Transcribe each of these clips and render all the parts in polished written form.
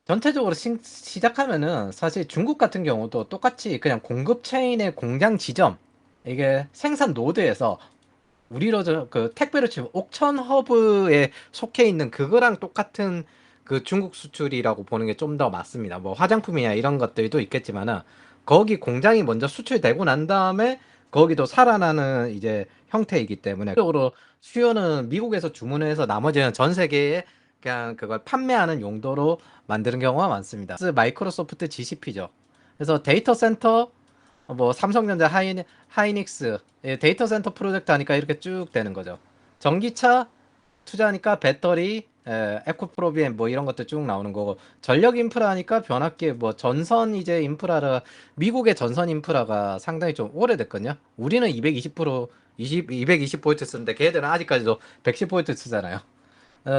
전체적으로 시작하면은 사실 중국 같은 경우도 똑같이 그냥 공급 체인의 공장 지점, 이게 생산 노드에서 우리로 그 택배로 치면 옥천 허브에 속해 있는 그거랑 똑같은 그 중국 수출이라고 보는 게 좀 더 맞습니다. 뭐 화장품이나 이런 것들도 있겠지만은 거기 공장이 먼저 수출되고 난 다음에 거기도 살아나는 이제 형태이기 때문에 적으로 수요는 미국에서 주문해서 나머지는 전 세계에 그냥 그걸 판매하는 용도로 만드는 경우가 많습니다. 마이크로소프트 GCP죠. 그래서 데이터 센터 뭐 삼성전자 하이닉스 데이터 센터 프로젝트 하니까 이렇게 쭉 되는 거죠. 전기차 투자하니까 배터리, 에코프로비엠 뭐 이런 것들 쭉 나오는 거고, 전력 인프라 하니까 변압기 뭐 전선 이제 인프라라. 미국의 전선 인프라가 상당히 좀 오래됐거든요. 우리는 220V 쓰는데 걔들은 아직까지도 110V 쓰잖아요.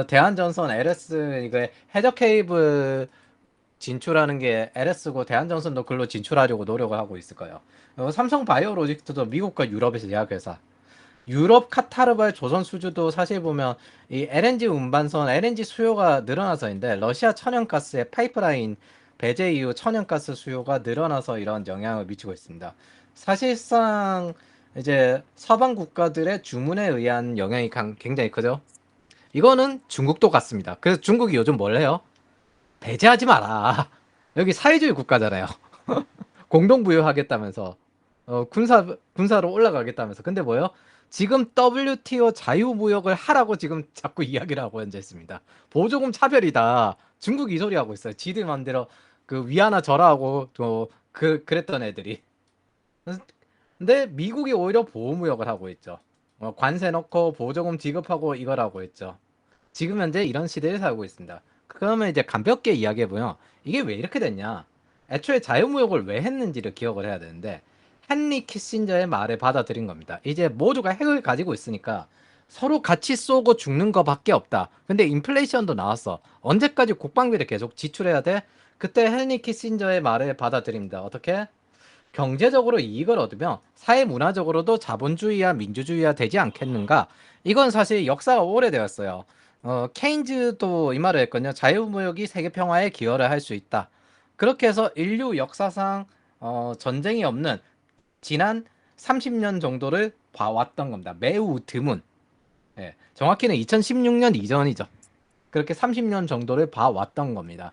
대한전선 LS 이거 해저 케이블 진출하는 게 LS고 대한전선도 글로 진출하려고 노력을 하고 있을 거예요. 삼성 바이오로직스도 미국과 유럽에서 제약회사. 유럽 카타르발 조선 수주도 사실 보면 이 LNG 운반선 LNG 수요가 늘어나서인데 러시아 천연가스의 파이프라인 배제 이후 천연가스 수요가 늘어나서 이런 영향을 미치고 있습니다. 사실상 이제 서방 국가들의 주문에 의한 영향이 굉장히 크죠. 이거는 중국도 같습니다. 그래서 중국이 요즘 뭘 해요? 배제하지 마라. 여기 사회주의 국가잖아요. 공동부여하겠다면서 군사로 올라가겠다면서. 근데 뭐요? 지금 WTO 자유무역을 하라고 지금 자꾸 이야기를 하고 앉아있습니다. 보조금 차별이다. 중국이 이 소리 하고 있어요. 지들 맘대로 그 위하나 저라하고 그랬던 애들이. 근데 미국이 오히려 보호무역을 하고 있죠. 관세 넣고 보조금 지급하고 이걸 하고 있죠. 지금 현재 이런 시대에 살고 있습니다. 그러면 이제 가볍게 이야기해보면 이게 왜 이렇게 됐냐? 애초에 자유무역을 왜 했는지를 기억을 해야 되는데 헨리 키신저의 말을 받아들인 겁니다. 이제 모두가 핵을 가지고 있으니까 서로 같이 쏘고 죽는 거밖에 없다. 근데 인플레이션도 나왔어. 언제까지 국방비를 계속 지출해야 돼? 그때 헨리 키신저의 말을 받아들입니다. 어떻게? 경제적으로 이익을 얻으면 사회 문화적으로도 자본주의와 민주주의가 되지 않겠는가? 이건 사실 역사가 오래되었어요. 케인즈도 이 말을 했거든요. 자유무역이 세계 평화에 기여를 할 수 있다. 그렇게 해서 인류 역사상 전쟁이 없는 지난 30년 정도를 봐왔던 겁니다. 매우 드문. 예, 정확히는 2016년 이전이죠. 그렇게 30년 정도를 봐왔던 겁니다.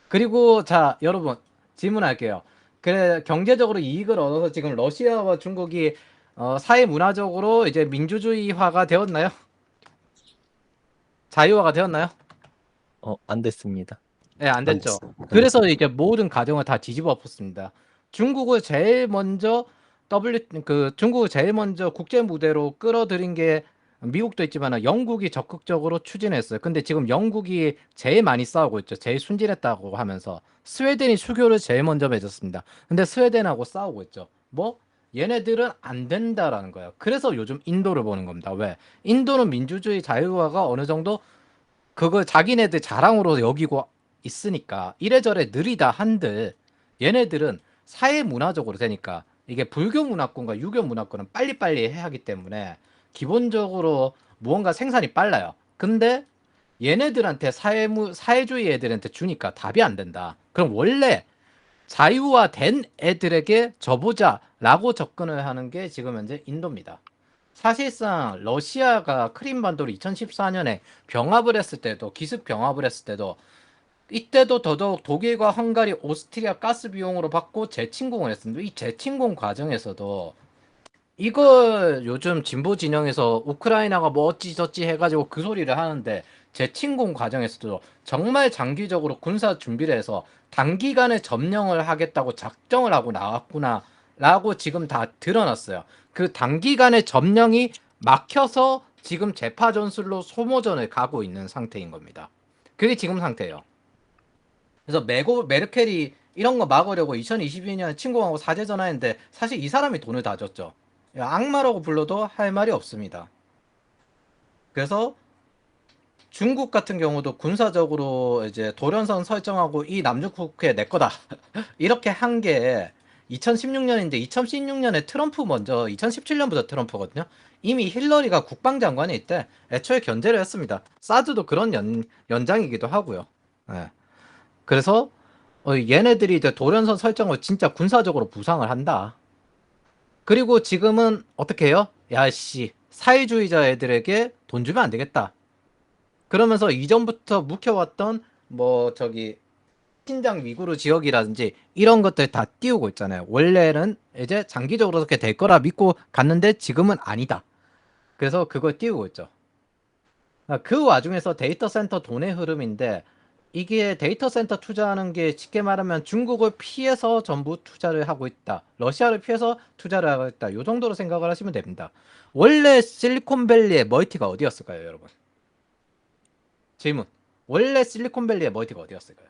그리고 자, 여러분 질문할게요. 그래 경제적으로 이익을 얻어서 지금 러시아와 중국이 사회 문화적으로 이제 민주주의화가 되었나요? 자유화가 되었나요? 안 됐습니다. 네, 안 안 됐죠. 됐어. 그래서 이제 모든 가정을 다 뒤집어 엎었습니다. 중국을 제일 먼저 중국을 제일 먼저 국제 무대로 끌어들인 게 미국도 있지만 영국이 적극적으로 추진했어요. 근데 지금 영국이 제일 많이 싸우고 있죠. 제일 순진했다고 하면서 스웨덴이 수교를 제일 먼저 맺었습니다. 근데 스웨덴하고 싸우고 있죠. 뭐? 얘네들은 안 된다라는 거예요. 그래서 요즘 인도를 보는 겁니다. 왜? 인도는 민주주의 자유화가 어느 정도 그걸 자기네들 자랑으로 여기고 있으니까 이래저래 느리다 한들 얘네들은 사회 문화적으로 되니까 이게 불교 문화권과 유교 문화권은 빨리빨리 해야 하기 때문에 기본적으로 무언가 생산이 빨라요. 근데 얘네들한테 사회주의 애들한테 주니까 답이 안 된다. 그럼 원래 자유화된 애들에게 줘보자라고 접근을 하는 게 지금 현재 인도입니다. 사실상 러시아가 크림반도를 2014년에 병합을 했을 때도 기습 병합을 했을 때도 이때도 더더욱 독일과 헝가리, 오스트리아 가스 비용으로 받고 재침공을 했습니다. 이 재침공 과정에서도 이걸 요즘 진보 진영에서 우크라이나가 뭐 어찌저찌 해가지고 그 소리를 하는데 재침공 과정에서도 정말 장기적으로 군사 준비를 해서 단기간에 점령을 하겠다고 작정을 하고 나왔구나 라고 지금 다 드러났어요. 그 단기간에 점령이 막혀서 지금 재파 전술로 소모전을 가고 있는 상태인 겁니다. 그게 지금 상태예요. 그래서 메르켈이 이런 거 막으려고 2022년에 침공하고 사제 전화했는데 사실 이 사람이 돈을 다 줬죠. 악마라고 불러도 할 말이 없습니다. 그래서 중국 같은 경우도 군사적으로 이제 돌연선 설정하고 이 남중국해 내 거다 이렇게 한 게 2016년인데 2016년에 트럼프 먼저 2017년부터 트럼프거든요. 이미 힐러리가 국방장관이 있대. 애초에 견제를 했습니다. 사드도 그런 연장이기도 하고요. 네. 그래서 얘네들이 이제 돌연선 설정을 진짜 군사적으로 부상을 한다. 그리고 지금은 어떻게 해요? 야씨 사회주의자 애들에게 돈 주면 안 되겠다. 그러면서 이전부터 묵혀왔던 뭐 저기 신장 위구르 지역이라든지 이런 것들 다 띄우고 있잖아요. 원래는 이제 장기적으로 그렇게 될 거라 믿고 갔는데 지금은 아니다. 그래서 그걸 띄우고 있죠. 그 와중에서 데이터 센터 돈의 흐름인데 이게 데이터 센터 투자하는 게 쉽게 말하면 중국을 피해서 전부 투자를 하고 있다. 러시아를 피해서 투자를 하고 있다. 이 정도로 생각을 하시면 됩니다. 원래 실리콘밸리의 멀티가 어디였을까요, 여러분? 질문. 원래 실리콘밸리의 멀티가 어디였을까요?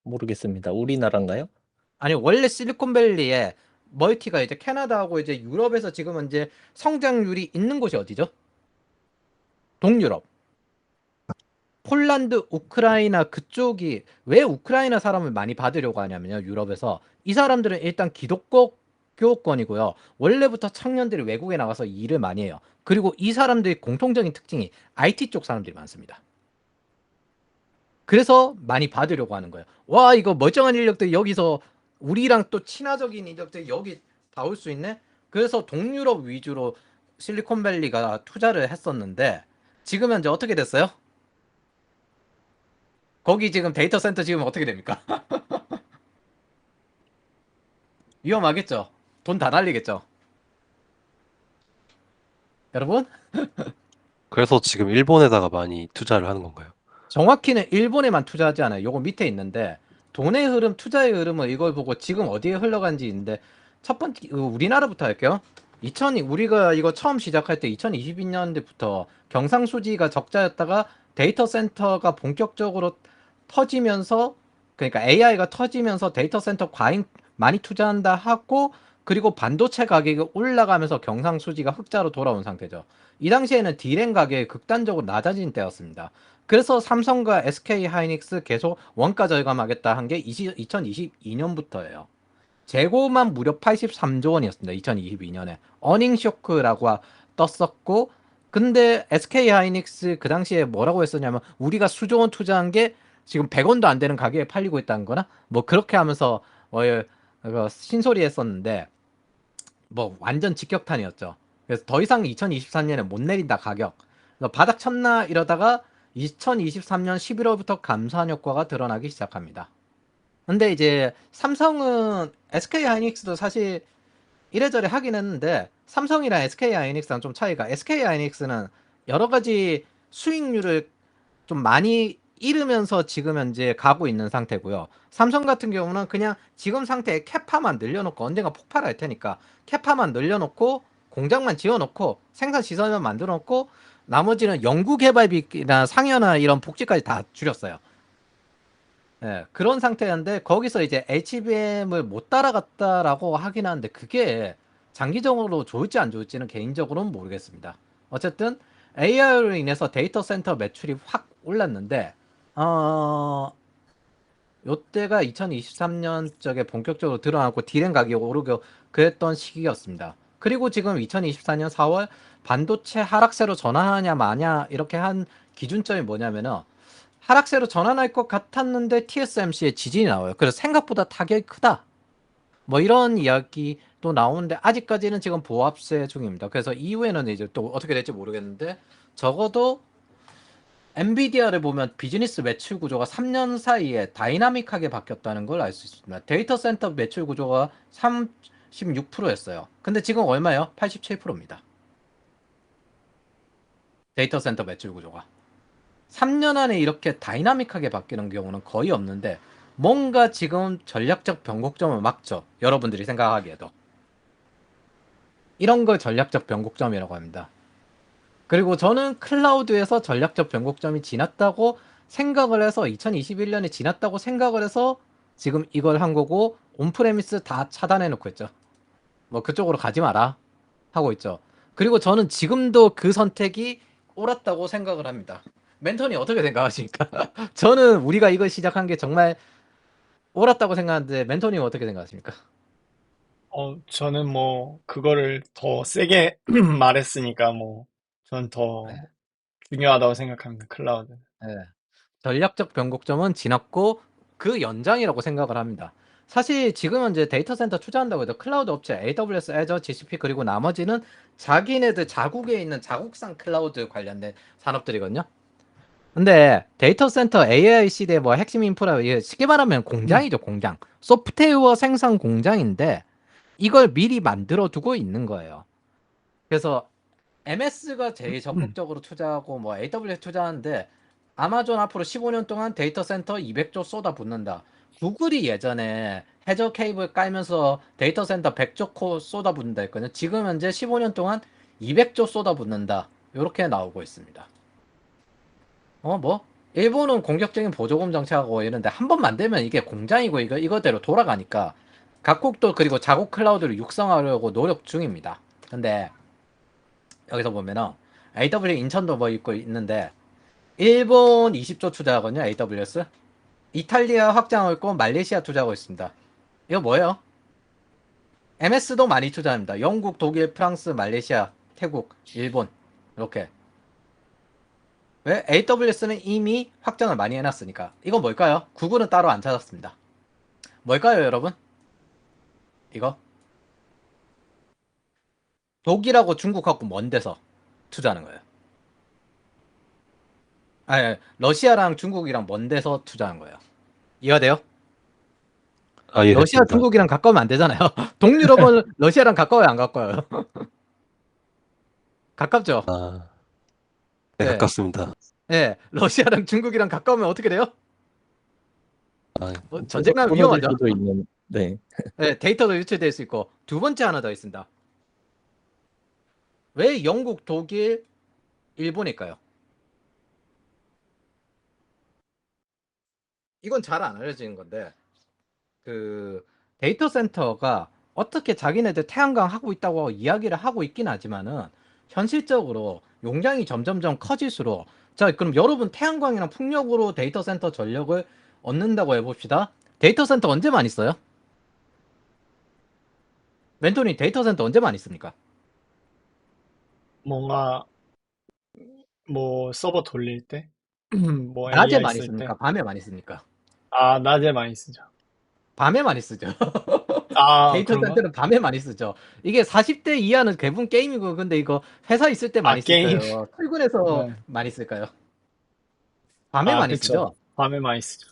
모르겠습니다. 우리나라인가요? 아니, 원래 실리콘밸리의 멀티가 이제 캐나다하고 이제 유럽에서 지금은 이제 성장률이 있는 곳이 어디죠? 동유럽. 폴란드, 우크라이나 그쪽이 왜 우크라이나 사람을 많이 받으려고 하냐면요. 유럽에서 이 사람들은 일단 기독교 교권이고요. 원래부터 청년들이 외국에 나가서 일을 많이 해요. 그리고 이 사람들이 공통적인 특징이 IT 쪽 사람들이 많습니다. 그래서 많이 받으려고 하는 거예요. 와, 이거 멀쩡한 인력들이 여기서 우리랑 또 친화적인 인력들이 여기 다 올 수 있네? 그래서 동유럽 위주로 실리콘밸리가 투자를 했었는데 지금 현재 어떻게 됐어요? 거기 지금 데이터 센터 지금 어떻게 됩니까? 위험하겠죠? 돈 다 날리겠죠? 여러분? 그래서 지금 일본에다가 많이 투자를 하는 건가요? 정확히는 일본에만 투자하지 않아요. 요거 밑에 있는데 돈의 흐름, 투자의 흐름을 이걸 보고 지금 어디에 흘러간지인데 첫 번째 우리나라부터 할게요. 우리가 이거 처음 시작할 때 2022년대부터 경상수지가 적자였다가 데이터 센터가 본격적으로 터지면서 그러니까 AI가 터지면서 데이터 센터 과잉 많이 투자한다 하고 그리고 반도체 가격이 올라가면서 경상수지가 흑자로 돌아온 상태죠. 이 당시에는 디램 가격이 극단적으로 낮아진 때였습니다. 그래서 삼성과 SK 하이닉스 계속 원가 절감하겠다 한 게 2022년부터예요. 재고만 무려 83조 원이었습니다. 2022년에. 어닝 쇼크라고 떴었고, 근데 SK 하이닉스 그 당시에 뭐라고 했었냐면, 우리가 수조 원 투자한 게 지금 100원도 안 되는 가격에 팔리고 있다는 거나, 뭐 그렇게 하면서, 신소리 했었는데, 뭐 완전 직격탄이었죠. 그래서 더 이상 2023년에 못 내린다 가격. 그래서 바닥 쳤나 이러다가 2023년 11월부터 감소한 효과가 드러나기 시작합니다. 근데 이제 삼성은 SK 하이닉스도 사실 이래저래 하긴 했는데 삼성이랑 SK 하이닉스랑 좀 차이가 SK 하이닉스는 여러 가지 수익률을 좀 많이 잃으면서 지금 현재 가고 있는 상태고요. 삼성 같은 경우는 그냥 지금 상태에 캐파만 늘려놓고 언젠가 폭발할 테니까 캐파만 늘려놓고 공장만 지어놓고 생산 시설만 만들어놓고 나머지는 연구개발비나 상여나 이런 복지까지 다 줄였어요. 예, 그런 상태였는데 거기서 이제 HBM을 못 따라갔다라고 하긴 하는데 그게 장기적으로 좋을지 안 좋을지는 개인적으로는 모르겠습니다. 어쨌든 AI로 인해서 데이터 센터 매출이 확 올랐는데 요때가 2023년 쪽에 본격적으로 드러나고 디램 가격이 오르고 그랬던 시기였습니다. 그리고 지금 2024년 4월 반도체 하락세로 전환하냐 마냐 이렇게 한 기준점이 뭐냐면은 하락세로 전환할 것 같았는데 TSMC의 지진이 나와요. 그래서 생각보다 타격이 크다. 뭐 이런 이야기도 나오는데 아직까지는 지금 보합세 중입니다. 그래서 이후에는 이제 또 어떻게 될지 모르겠는데 적어도 엔비디아를 보면 비즈니스 매출 구조가 3년 사이에 다이나믹하게 바뀌었다는 걸 알 수 있습니다. 데이터 센터 매출 구조가 36%였어요. 근데 지금 얼마예요? 87%입니다. 데이터 센터 매출 구조가. 3년 안에 이렇게 다이나믹하게 바뀌는 경우는 거의 없는데 뭔가 지금 전략적 변곡점을 막죠. 여러분들이 생각하기에도. 이런 걸 전략적 변곡점이라고 합니다. 그리고 저는 클라우드에서 전략적 변곡점이 지났다고 생각을 해서 2021년에 지났다고 생각을 해서 지금 이걸 한 거고 온프레미스 다 차단해 놓고 있죠. 뭐 그쪽으로 가지 마라 하고 있죠. 그리고 저는 지금도 그 선택이 옳았다고 생각을 합니다. 멘토님 어떻게 생각하십니까? 저는 우리가 이걸 시작한 게 정말 옳았다고 생각하는데 멘토님 어떻게 생각하십니까? 저는 뭐, 그거를 더 세게 말했으니까 뭐, 전 더 중요하다고 생각합니다. 클라우드는. 예. 전략적 변곡점은 지났고 그 연장이라고 생각을 합니다. 사실 지금은 이제 데이터 센터 투자한다고 해도 클라우드 업체 AWS, Azure, GCP 그리고 나머지는 자기네들 자국에 있는 자국산 클라우드 관련된 산업들이거든요. 근데 데이터 센터 AI 시대의 뭐 핵심 인프라 이게 쉽게 말하면 공장이죠, 공장. 소프트웨어 생산 공장인데 이걸 미리 만들어 두고 있는 거예요. 그래서 MS가 제일 적극적으로 투자하고 뭐 AWS 투자하는데 아마존 앞으로 15년 동안 데이터 센터 200조 쏟아붓는다. 구글이 예전에 해저 케이블 깔면서 데이터 센터 100조 코 쏟아붓는다 했거든요. 지금 현재 15년 동안 200조 쏟아붓는다. 이렇게 나오고 있습니다. 뭐 일본은 공격적인 보조금 정책하고 이런데 한 번 만들면 이게 공장이고 이거대로 돌아가니까 각국도 그리고 자국 클라우드를 육성하려고 노력 중입니다. 근데 여기서 보면은 AWS 인천도 뭐 있고 있는데 일본 20조 투자하거든요. AWS. 이탈리아 확장하고 있고 말레이시아 투자하고 있습니다. 이거 뭐예요? MS도 많이 투자합니다. 영국, 독일, 프랑스, 말레이시아, 태국, 일본 이렇게. 왜? AWS는 이미 확장을 많이 해놨으니까. 이건 뭘까요? 구글은 따로 안 찾았습니다. 뭘까요, 여러분? 이거? 독일하고 중국하고 먼 데서 투자하는 거예요. 아니, 러시아랑 중국이랑 먼 데서 투자한 거예요. 이해돼요? 아, 러시아, 이해했습니다. 중국이랑 가까우면 안 되잖아요. 동유럽은 러시아랑 가까워요, 안 가까워요? 가깝죠? 아, 네, 네. 가깝습니다. 네. 러시아랑 중국이랑 가까우면 어떻게 돼요? 아, 전쟁 나면 끊어질 위험하죠? 수도 있는. 네. 네, 데이터도 유출될 수 있고. 두 번째 하나 더 있습니다. 왜 영국, 독일, 일본일까요? 이건 잘 안 알려지는 건데 그 데이터 센터가 어떻게 자기네들 태양광 하고 있다고 이야기를 하고 있긴 하지만은 현실적으로 용량이 점점점 커질수록 자 그럼 여러분 태양광이랑 풍력으로 데이터 센터 전력을 얻는다고 해봅시다. 데이터 센터 언제 많이 써요? 멘토님 데이터 센터 언제 많이 씁니까? 뭔가 뭐 서버 돌릴 때, 뭐 낮에 AI 많이 쓸 때, 씁니까? 밤에 많이 씁니까? 낮에 많이 쓰죠. 밤에 많이 쓰죠. 데이터 그런가? 센터는 밤에 많이 쓰죠. 이게 40대 이하는 대부분 게임이고 근데 이거 회사 있을 때 많이 게임. 쓸까요? 출근해서 네. 많이 쓸까요? 밤에 많이 그쵸. 쓰죠. 밤에 많이 쓰죠.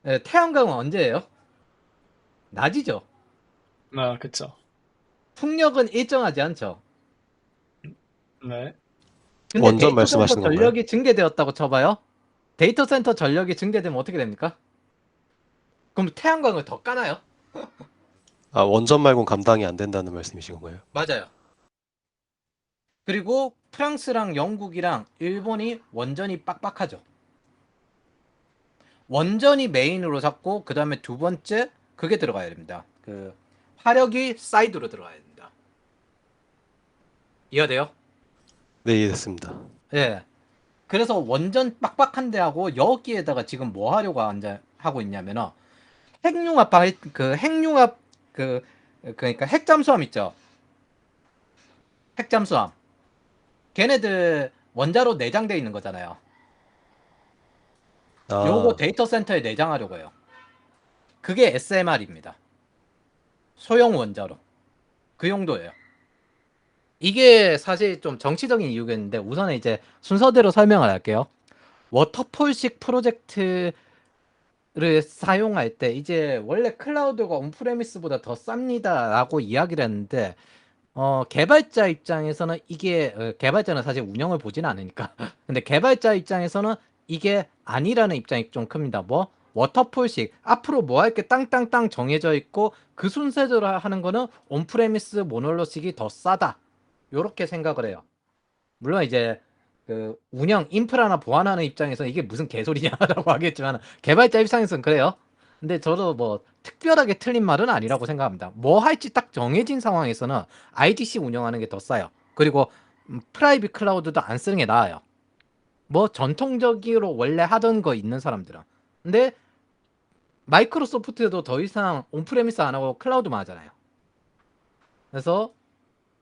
네, 태양광은 언제예요? 낮이죠. 그쵸. 풍력은 일정하지 않죠. 네. 근데 원전 데이터 센터 말씀하시는 건가요? 전력이 증대되었다고 쳐봐요. 데이터 센터 전력이 증대되면 어떻게 됩니까? 그럼 태양광을 더 까나요? 아, 원전 말고는 감당이 안 된다는 말씀이신 건가요? 맞아요. 그리고 프랑스랑 영국이랑 일본이 원전이 빡빡하죠. 원전이 메인으로 잡고 그 다음에 두 번째 그게 들어가야 됩니다. 그 화력이 사이드로 들어가야 됩니다. 이해돼요? 네, 이해됐습니다. 예. 그래서 원전 빡빡한 데하고 여기에다가 지금 뭐 하려고 하고 있냐면은 핵융합 그 핵융합 그러니까 핵잠수함 있죠. 핵잠수함. 걔네들 원자로 내장돼 있는 거잖아요. 요거 아, 데이터 센터에 내장하려고 해요. 그게 SMR입니다. 소형 원자로. 그 용도예요. 이게 사실 좀 정치적인 이유겠는데 우선 이제 순서대로 설명을 할게요. 워터폴식 프로젝트를 사용할 때 이제 원래 클라우드가 온프레미스보다 더 쌉니다라고 이야기를 했는데 개발자 입장에서는 이게 개발자는 사실 운영을 보진 않으니까 근데 개발자 입장에서는 이게 아니라는 입장이 좀 큽니다. 뭐 워터폴식 앞으로 뭐 할 게 땅땅땅 정해져 있고 그 순서대로 하는 거는 온프레미스 모놀로식이 더 싸다. 요렇게 생각을 해요. 물론 이제 그 운영 인프라나 보안하는 입장에서 이게 무슨 개소리냐라고 하겠지만 개발자 입장에서는 그래요. 근데 저도 뭐 특별하게 틀린 말은 아니라고 생각합니다. 뭐 할지 딱 정해진 상황에서는 IDC 운영하는 게 더 싸요. 그리고 프라이빗 클라우드도 안 쓰는 게 나아요. 뭐 전통적으로 원래 하던 거 있는 사람들은. 근데 마이크로소프트도 더 이상 온프레미스 안 하고 클라우드만 하잖아요. 그래서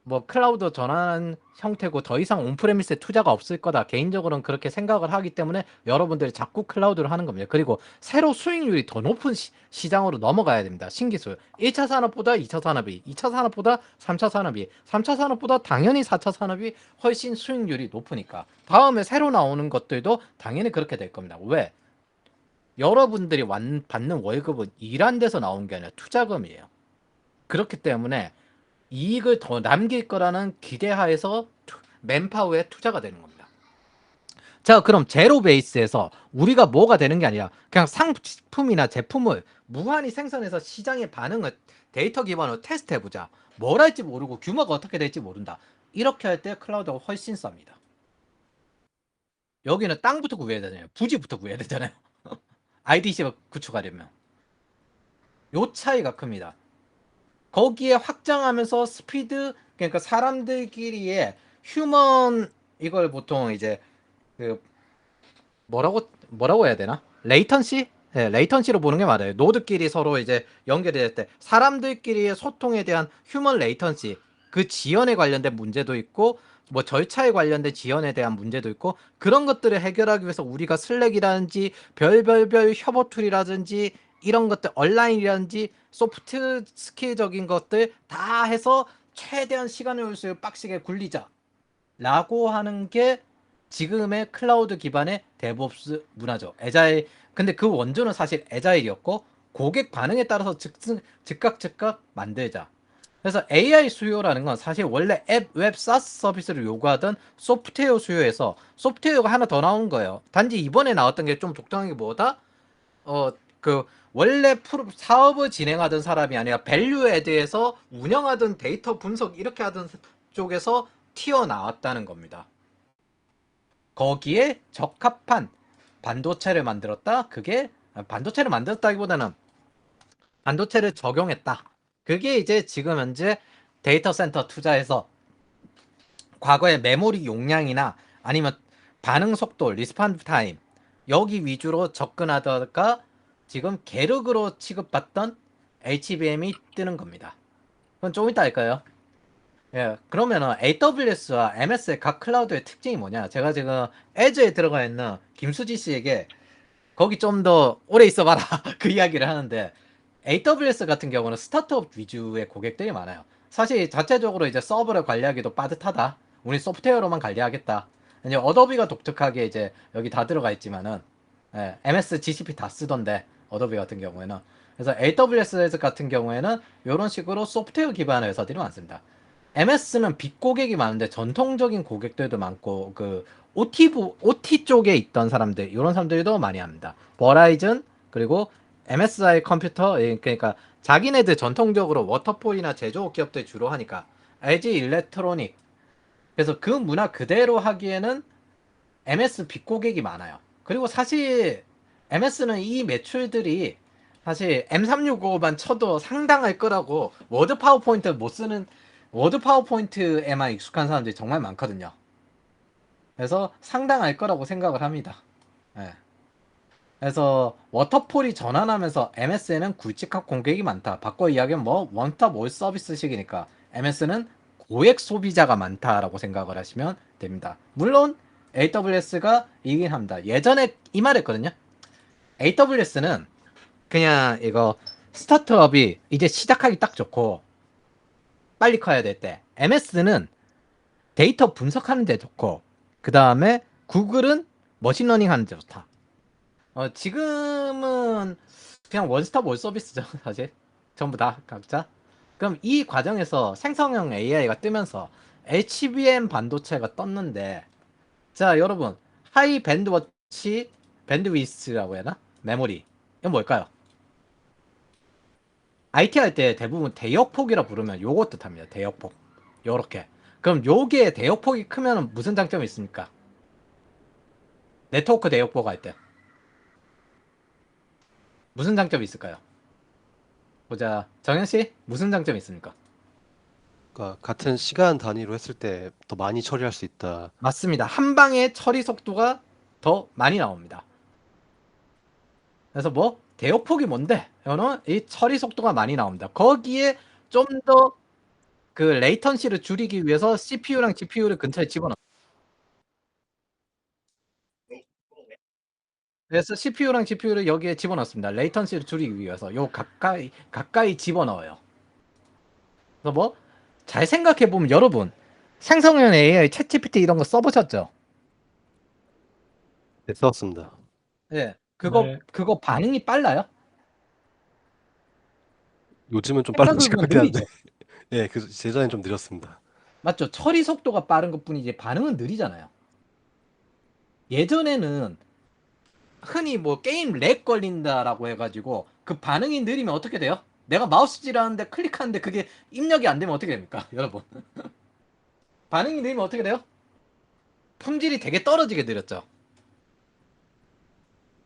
뭐 클라우드 전환 형태고 더 이상 온프레미스에 투자가 없을 거다. 개인적으로는 그렇게 생각을 하기 때문에 여러분들이 자꾸 클라우드를 하는 겁니다. 그리고 새로 수익률이 더 높은 시장으로 넘어가야 됩니다. 신기술. 1차 산업보다 2차 산업이, 2차 산업보다 3차 산업이, 3차 산업보다 당연히 4차 산업이 훨씬 수익률이 높으니까. 다음에 새로 나오는 것들도 당연히 그렇게 될 겁니다. 왜? 여러분들이 받는 월급은 일한 데서 나온 게 아니라 투자금이에요. 그렇기 때문에 이익을 더 남길 거라는 기대하에서 맨파워에 투자가 되는 겁니다. 자, 그럼 제로 베이스에서 우리가 뭐가 되는 게 아니라 그냥 상품이나 제품을 무한히 생산해서 시장의 반응을 데이터 기반으로 테스트해보자. 뭘 할지 모르고 규모가 어떻게 될지 모른다. 이렇게 할 때 클라우드가 훨씬 쌉니다. 여기는 땅부터 구해야 되잖아요. 부지부터 구해야 되잖아요. IDC가 구축하려면. 요 차이가 큽니다. 거기에 확장하면서 스피드, 그러니까 사람들끼리의 휴먼, 이걸 보통 이제 그 뭐라고 해야 되나? 레이턴시? 네, 레이턴시로 보는 게 맞아요. 노드끼리 서로 이제 연결이 될 때 사람들끼리의 소통에 대한 휴먼 레이턴시, 그 지연에 관련된 문제도 있고 뭐 절차에 관련된 지연에 대한 문제도 있고, 그런 것들을 해결하기 위해서 우리가 슬랙이라든지 별별별 협업 툴이라든지 이런 것들, 온라인이라든지 소프트 스킬적인 것들 다 해서 최대한 시간 효율을 빡시게 굴리자 라고 하는 게 지금의 클라우드 기반의 데브옵스 문화죠. 에자일. 근데 그 원조는 사실 에자일이었고, 고객 반응에 따라서 즉각 만들자. 그래서 AI 수요라는 건 사실 원래 앱, 웹, 사스 서비스를 요구하던 소프트웨어 수요에서 소프트웨어가 하나 더 나온 거예요. 단지 이번에 나왔던 게 좀 독특한 게 뭐다? 그 원래 사업을 진행하던 사람이 아니라 밸류 애드에서 운영하던 데이터 분석 이렇게 하던 쪽에서 튀어나왔다는 겁니다. 거기에 적합한 반도체를 만들었다. 그게 반도체를 만들었다기보다는 반도체를 적용했다. 그게 이제 지금 현재 데이터 센터 투자에서 과거의 메모리 용량이나 아니면 반응 속도, 리스폰스 타임 여기 위주로 접근하다가 지금 계륵으로 취급받던 HBM이 뜨는 겁니다. 그건 좀 이따 할까요? 예, 그러면은 AWS와 MS의 각 클라우드의 특징이 뭐냐? 제가 지금 에즈에 들어가 있는 김수지 씨에게 거기 좀 더 오래 있어봐라 그 이야기를 하는데, AWS 같은 경우는 스타트업 위주의 고객들이 많아요. 사실 자체적으로 이제 서버를 관리하기도 빠듯하다. 우리 소프트웨어로만 관리하겠다. 이제 어도비가 독특하게 이제 여기 다 들어가 있지만은, 예, MS, GCP 다 쓰던데 어도비 같은 경우에는. 그래서 AWS 같은 경우에는 이런 식으로 소프트웨어 기반의 회사들이 많습니다. MS는 빅 고객이 많은데 전통적인 고객들도 많고, 그 OT 쪽에 있던 사람들, 이런 사람들도 많이 합니다. 버라이즌, 그리고 MSI 컴퓨터, 그러니까 자기네들 전통적으로 워터폴이나 제조업 기업들 주로 하니까 LG 일렉트로닉. 그래서 그 문화 그대로 하기에는 MS 빅 고객이 많아요. 그리고 사실 MS는 이 매출들이 사실 M365만 쳐도 상당할 거라고, 워드 파워포인트에만 익숙한 사람들이 정말 많거든요. 그래서 상당할 거라고 생각을 합니다. 예. 그래서 워터폴이 전환하면서 MS에는 굵직한 공격이 많다. 바꿔 이야기하면 뭐 원탑 올 서비스식이니까 MS는 고액 소비자가 많다라고 생각을 하시면 됩니다. 물론 AWS가 이긴 합니다. 예전에 이 말했거든요. AWS는 그냥 이거 스타트업이 이제 시작하기 딱 좋고 빨리 커야 될 때, MS는 데이터 분석하는 데 좋고, 그 다음에 구글은 머신러닝 하는 데 좋다. 지금은 그냥 원스톱 올 서비스죠, 사실. 전부 다 각자. 그럼 이 과정에서 생성형 AI가 뜨면서 HBM 반도체가 떴는데, 자, 여러분, 하이 밴드워치, 밴드위스라고 해야 하나? 메모리. 이건 뭘까요? IT 할 때 대부분 대역폭이라 부르면 요거 뜻합니다. 대역폭. 요렇게. 그럼 요게 대역폭이 크면 무슨 장점이 있습니까? 네트워크 대역폭 할 때. 무슨 장점이 있을까요? 보자. 정현씨, 무슨 장점이 있습니까? 그러니까 같은 시간 단위로 했을 때 더 많이 처리할 수 있다. 맞습니다. 한 방에 처리 속도가 더 많이 나옵니다. 그래서 뭐, 대역폭이 뭔데? 이거는 이 처리 속도가 많이 나옵니다. 거기에 좀 더 그 레이턴시를 줄이기 위해서 CPU랑 GPU를 근처에 집어넣어. 그래서 CPU랑 GPU를 여기에 집어넣습니다. 레이턴시를 줄이기 위해서 요 가까이 집어넣어요. 그래서 뭐 잘 생각해 보면 여러분 생성형 AI, 챗GPT 이런 거 써보셨죠? 네, 써왔습니다. 예. 네. 그거 반응이 빨라요? 요즘은 좀 빠른 것 생각해보면 같긴 한데. 느리죠. 예, 그 예전엔 좀 느렸습니다. 맞죠? 처리 속도가 빠른 것뿐이지 반응은 느리잖아요. 예전에는 흔히 뭐 게임 렉 걸린다라고 해가지고 그 반응이 느리면 어떻게 돼요? 내가 마우스질하는데 클릭하는데 그게 입력이 안 되면 어떻게 됩니까? 여러분. 반응이 느리면 어떻게 돼요? 품질이 되게 떨어지게 느렸죠.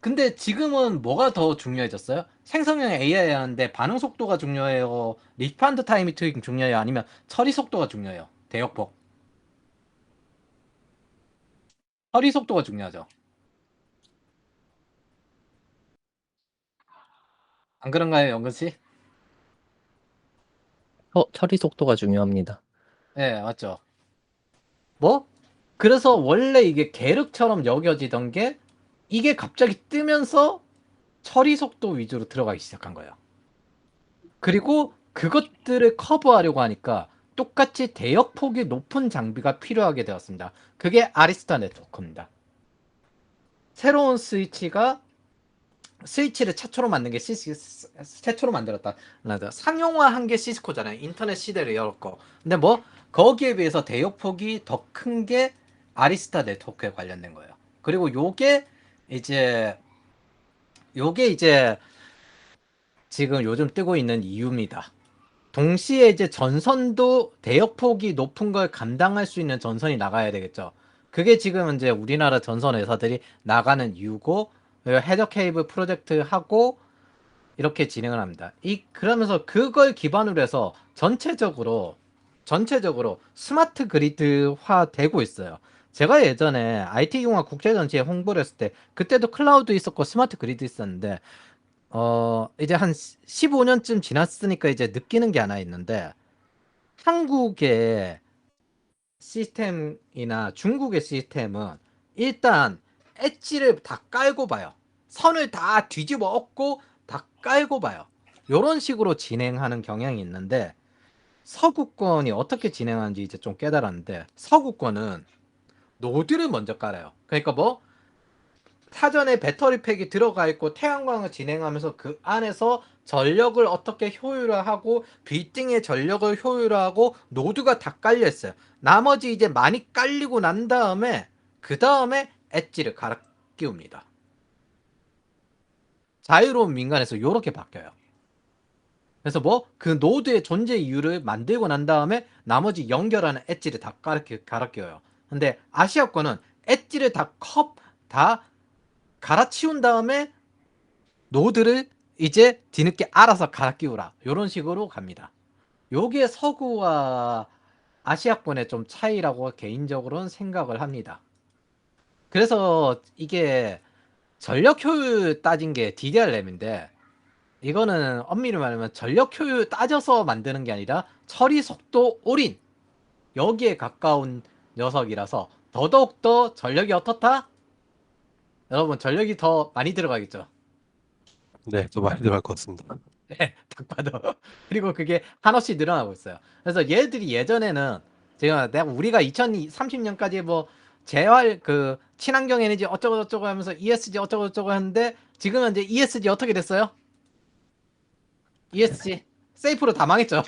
근데 지금은 뭐가 더 중요해졌어요? 생성형 AI 하는데 반응 속도가 중요해요? 리스판드 타임이 중요해요? 아니면 처리 속도가 중요해요? 대역폭. 처리 속도가 중요하죠. 안 그런가요, 영근 씨? 처리 속도가 중요합니다. 네, 맞죠. 뭐? 그래서 원래 이게 계륵처럼 여겨지던 게 이게 갑자기 뜨면서 처리 속도 위주로 들어가기 시작한 거예요. 그리고 그것들을 커버하려고 하니까 똑같이 대역폭이 높은 장비가 필요하게 되었습니다. 그게 아리스타 네트워크입니다. 새로운 스위치를 최초로 만든 게 최초로 만들었다. 상용화한 게 시스코잖아요. 인터넷 시대를 열었고. 근데 뭐 거기에 비해서 대역폭이 더 큰 게 아리스타 네트워크에 관련된 거예요. 그리고 이제 요게 이제 지금 요즘 뜨고 있는 이유입니다. 동시에 이제 전선도 대역폭이 높은 걸 감당할 수 있는 전선이 나가야 되겠죠. 그게 지금 이제 우리나라 전선 회사들이 나가는 이유고, 헤더 케이블 프로젝트 하고 이렇게 진행을 합니다. 그러면서 그걸 기반으로 해서 전체적으로 스마트 그리드화 되고 있어요. 제가 예전에 IT융합 국제전시회 홍보를 했을 때 그때도 클라우드 있었고 스마트 그리드 있었는데 이제 한 15년쯤 지났으니까 이제 느끼는 게 하나 있는데 한국의 시스템이나 중국의 시스템은 일단 엣지를 다 깔고 봐요. 선을 다 뒤집어 엎고 다 깔고 봐요. 이런 식으로 진행하는 경향이 있는데 서구권이 어떻게 진행하는지 이제 좀 깨달았는데 서구권은 노드를 먼저 깔아요. 그러니까 뭐 사전에 배터리팩이 들어가 있고 태양광을 진행하면서 그 안에서 전력을 어떻게 효율화하고 빌딩의 전력을 효율화하고 노드가 다 깔려 있어요. 나머지 이제 많이 깔리고 난 다음에 그 다음에 엣지를 갈아 끼웁니다. 자유로운 민간에서 이렇게 바뀌어요. 그래서 뭐 그 노드의 존재 이유를 만들고 난 다음에 나머지 연결하는 엣지를 다 갈아 끼워요. 근데 아시아권은 엣지를 다 갈아치운 다음에 노드를 이제 뒤늦게 알아서 갈아 끼우라. 이런 식으로 갑니다. 요게 서구와 아시아권의 좀 차이라고 개인적으로는 생각을 합니다. 그래서 이게 전력 효율 따진 게 DDR램인데 이거는 엄밀히 말하면 전력 효율 따져서 만드는 게 아니라 처리 속도 올인 여기에 가까운 녀석이라서 더더욱더 전력이 어떻다? 여러분 전력이 더 많이 들어가겠죠. 네, 또 많이 들어갈 것 같습니다. 네, 딱 봐도. 그리고 그게 한없이 늘어나고 있어요. 그래서 얘들이 예전에는 우리가 2030년까지 뭐 재활 친환경 에너지 어쩌고 저쩌고 하면서 ESG 어쩌고 저쩌고 하는데 지금은 이제 ESG 어떻게 됐어요? ESG 세이프로 다 망했죠.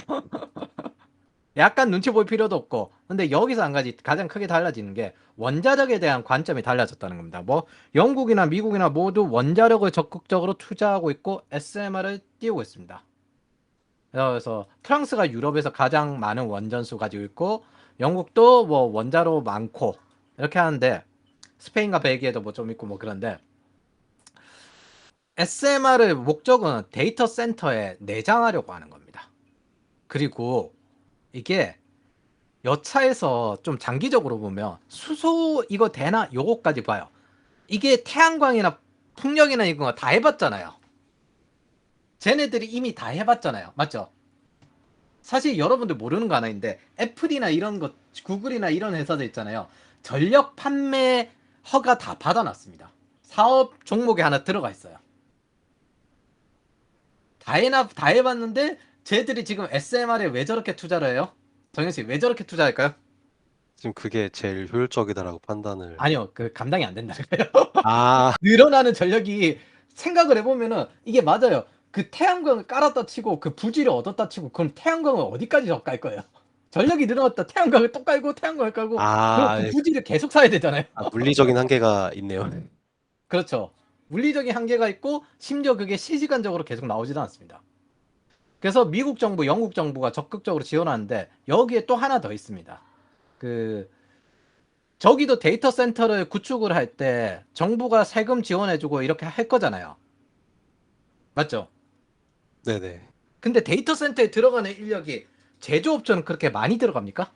약간 눈치 볼 필요도 없고. 근데 여기서 한 가지 가장 크게 달라지는 게 원자력에 대한 관점이 달라졌다는 겁니다. 뭐 영국이나 미국이나 모두 원자력을 적극적으로 투자하고 있고 SMR을 띄우고 있습니다. 그래서 프랑스가 유럽에서 가장 많은 원전수 가지고 있고 영국도 뭐 원자로 많고 이렇게 하는데 스페인과 벨기에도 뭐 좀 있고 뭐 그런데 SMR의 목적은 데이터 센터에 내장하려고 하는 겁니다. 그리고 이게 여차에서 좀 장기적으로 보면 수소 이거 되나 요거까지 봐요. 이게 태양광이나 풍력이나 이런 거 다 해봤잖아요. 쟤네들이 이미 다 해봤잖아요. 맞죠? 사실 여러분들 모르는 거 하나 있는데 애플이나 이런 것, 구글이나 이런 회사들 있잖아요. 전력 판매 허가 다 받아놨습니다. 사업 종목에 하나 들어가 있어요. 다 해봤는데 쟤들이 지금 SMR에 왜 저렇게 투자를 해요? 정현 씨, 왜 저렇게 투자할까요? 지금 그게 제일 효율적이다라고 판단을. 아니요, 그 감당이 안 된다는 거예요. 아, 늘어나는 전력이 생각을 해보면은 이게 맞아요. 그 태양광을 깔았다 치고 그 부지를 얻었다 치고 그럼 태양광을 어디까지 더 깔 거예요? 전력이 늘어났다 태양광을 또 깔고 태양광을 깔고 그럼 그 예. 부지를 계속 사야 되잖아요. 물리적인 한계가 있네요. 그렇죠. 물리적인 한계가 있고 심지어 그게 실시간적으로 계속 나오지도 않습니다. 그래서 미국 정부, 영국 정부가 적극적으로 지원하는데 여기에 또 하나 더 있습니다. 그 저기도 데이터 센터를 구축을 할 때 정부가 세금 지원해주고 이렇게 할 거잖아요. 맞죠? 네네. 근데 데이터 센터에 들어가는 인력이 제조업체는 그렇게 많이 들어갑니까?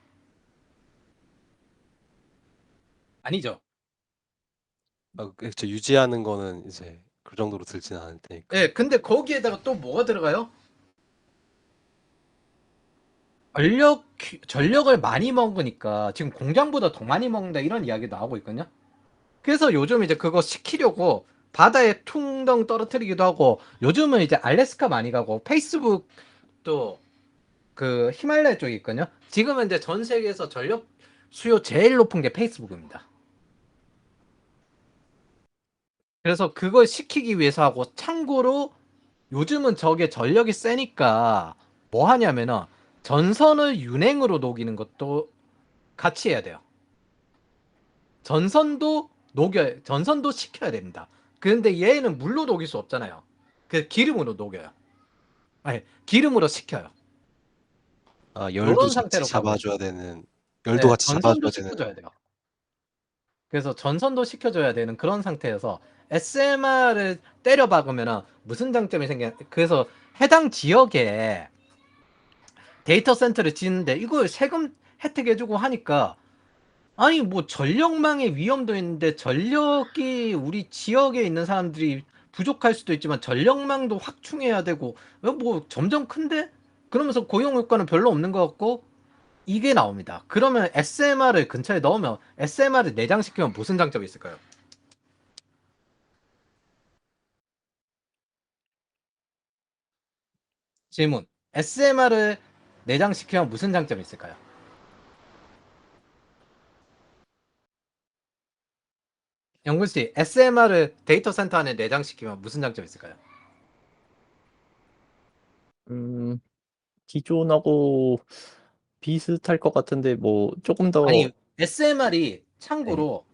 아니죠. 그쵸. 유지하는 거는 이제 그 정도로 들진 않을 테니까. 예, 근데 거기에다가 또 뭐가 들어가요? 전력을 많이 먹으니까 지금 공장보다 더 많이 먹는다 이런 이야기도 나오고 있거든요. 그래서 요즘 이제 그거 시키려고 바다에 퉁덩 떨어뜨리기도 하고 요즘은 이제 알래스카 많이 가고 페이스북도 그 히말라야 쪽에 있거든요. 지금은 이제 전 세계에서 전력 수요 제일 높은 게 페이스북입니다. 그래서 그걸 시키기 위해서 하고 참고로 요즘은 저게 전력이 세니까 뭐 하냐면은 전선을 윤행으로 녹이는 것도 같이 해야 돼요. 전선도 식혀야 됩니다. 그런데 얘는 물로 녹일 수 없잖아요. 그 기름으로 녹여요. 아니, 기름으로 식혀요. 열도 요런 같이 상태로 가고 잡아줘야 있습니다. 되는, 열도 네, 같이 전선도 잡아줘야 되는. 식혀줘야 돼요. 그래서 전선도 식혀줘야 되는 그런 상태여서 SMR을 때려 박으면은 무슨 장점이 그래서 해당 지역에 데이터 센터를 짓는데 이걸 세금 혜택 해주고 하니까 아니 뭐 전력망의 위험도 있는데 전력이 우리 지역에 있는 사람들이 부족할 수도 있지만 전력망도 확충해야 되고 뭐 점점 큰데? 그러면서 고용 효과는 별로 없는 것 같고 이게 나옵니다. 그러면 SMR을 근처에 넣으면 SMR을 내장시키면 무슨 장점이 있을까요? 질문. SMR을 내장시키면 무슨 장점이 있을까요? 영근 씨, SMR을 데이터 센터 안에 내장시키면 무슨 장점이 있을까요? 음, 기존하고 비슷할 것 같은데 뭐 조금 더. 아니, SMR이 네. 참고로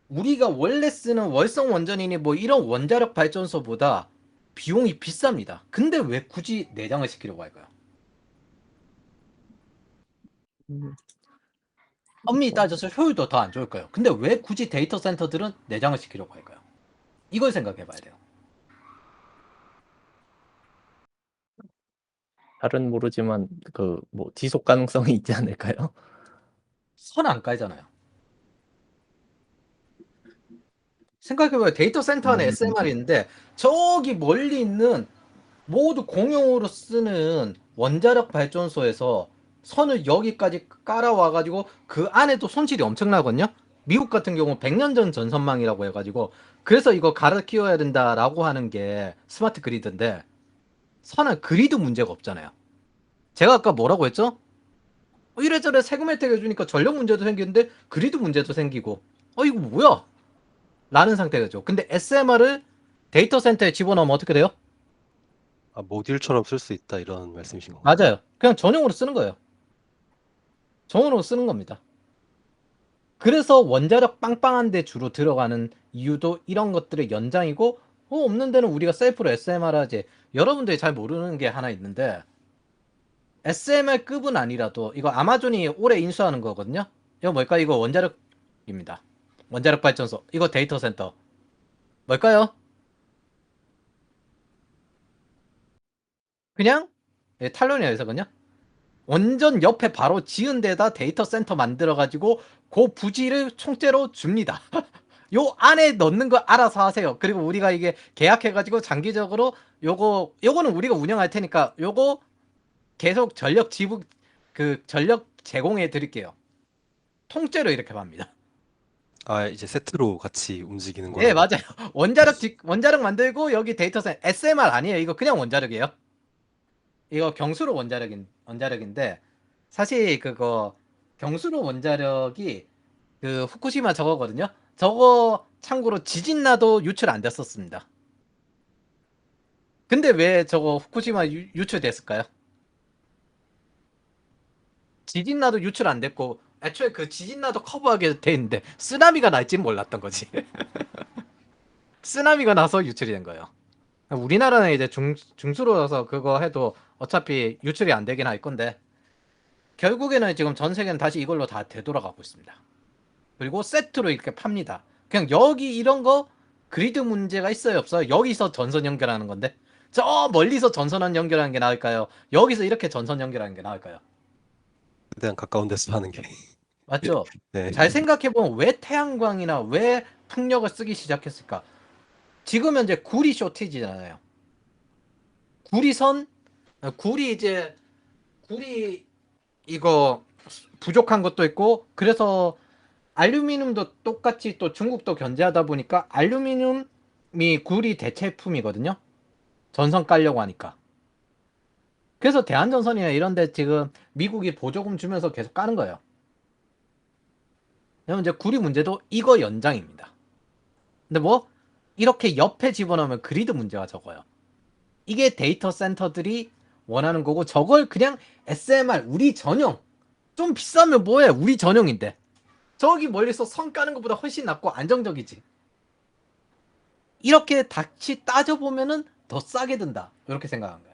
우리가 원래 쓰는 월성 원전이니 뭐 이런 원자력 발전소보다 비용이 비쌉니다. 근데 왜 굳이 내장을 시키려고 할까요? 음, 엄밀히 뭐 따져서 효율도 더 안 좋을 거예요. 근데 왜 굳이 데이터 센터들은 내장을 시키려고 할까요? 이걸 생각해 봐야 돼요. 잘은 모르지만 그 뭐 지속 가능성이 있지 않을까요? 선 안 깔잖아요. 생각해봐요. 데이터 센터 안에 음, SMR이 있는데 저기 멀리 있는 모두 공용으로 쓰는 원자력 발전소에서 선을 여기까지 깔아와가지고 그 안에도 손실이 엄청나거든요. 미국 같은 경우 100년 전 전선망이라고 해가지고 그래서 이거 갈아 끼워야 된다라고 하는 게 스마트 그리드인데 선은 그리드 문제가 없잖아요. 제가 아까 뭐라고 했죠? 이래저래 세금 혜택 해주니까 전력 문제도 생기는데 그리드 문제도 생기고 이거 뭐야? 라는 상태죠. 근데 SMR을 데이터 센터에 집어넣으면 어떻게 돼요? 모듈처럼 쓸 수 있다 이런 말씀이신 건가요? 맞아요. 그냥 전용으로 쓰는 거예요. 전용으로 쓰는 겁니다. 그래서 원자력 빵빵한 데 주로 들어가는 이유도 이런 것들의 연장이고 없는 데는 우리가 셀프로 SMR 하지. 여러분들이 잘 모르는 게 하나 있는데 SMR급은 아니라도 이거 아마존이 올해 인수하는 거거든요. 이거 뭘까? 이거 원자력입니다. 원자력 발전소. 이거 데이터 센터. 뭘까요? 그냥 탈로니아에서거든요. 원전 옆에 바로 지은 데다 데이터 센터 만들어가지고 그 부지를 총재로 줍니다. 요 안에 넣는 거 알아서 하세요. 그리고 우리가 이게 계약해가지고 장기적으로 요거는 우리가 운영할 테니까 요거 계속 전력 지불 전력 제공해 드릴게요. 통째로 이렇게 팝니다. 아, 이제 세트로 같이 움직이는 예, 거라고. 맞아요. 원자력 만들고 여기 데이터센터 SMR 아니에요. 이거 그냥 원자력이에요. 이거 경수로 원자력인데 사실 그거 경수로 원자력이 그 후쿠시마 저거거든요. 저거 참고로 지진 나도 유출 안 됐었습니다. 근데 왜 저거 후쿠시마 유출됐을까요? 지진 나도 유출 안 됐고 애초에 그 지진 나도 커버하게 돼 있는데 쓰나미가 날진 몰랐던 거지. 쓰나미가 나서 유출이 된 거예요. 우리나라는 이제 중수로여서 그거 해도 어차피 유출이 안 되긴 할 건데 결국에는 지금 전 세계는 다시 이걸로 다 되돌아가고 있습니다. 그리고 세트로 이렇게 팝니다. 그냥 여기 이런 거 그리드 문제가 있어요 없어요? 여기서 전선 연결하는 건데 저 멀리서 전선 연결하는 게 나을까요? 여기서 이렇게 전선 연결하는 게 나을까요? 최대한 가까운 데서 하는 게. 맞죠? 네. 잘 생각해보면 왜 태양광이나 왜 풍력을 쓰기 시작했을까? 지금 현재 구리 쇼티지잖아요. 구리 이거 부족한 것도 있고 그래서 알루미늄도 똑같이 또 중국도 견제하다 보니까 알루미늄이 구리 대체품이거든요. 전선 깔려고 하니까. 그래서 대한전선이나 이런 데 지금 미국이 보조금 주면서 계속 까는 거예요. 그러면 이제 구리 문제도 이거 연장입니다. 근데 뭐 이렇게 옆에 집어넣으면 그리드 문제가 적어요. 이게 데이터 센터들이 원하는 거고 저걸 그냥 SMR 우리 전용 좀 비싸면 뭐해 우리 전용인데 저기 멀리서 선 까는 것보다 훨씬 낫고 안정적이지. 이렇게 다시 따져보면은 더 싸게 든다 이렇게 생각한 거예요.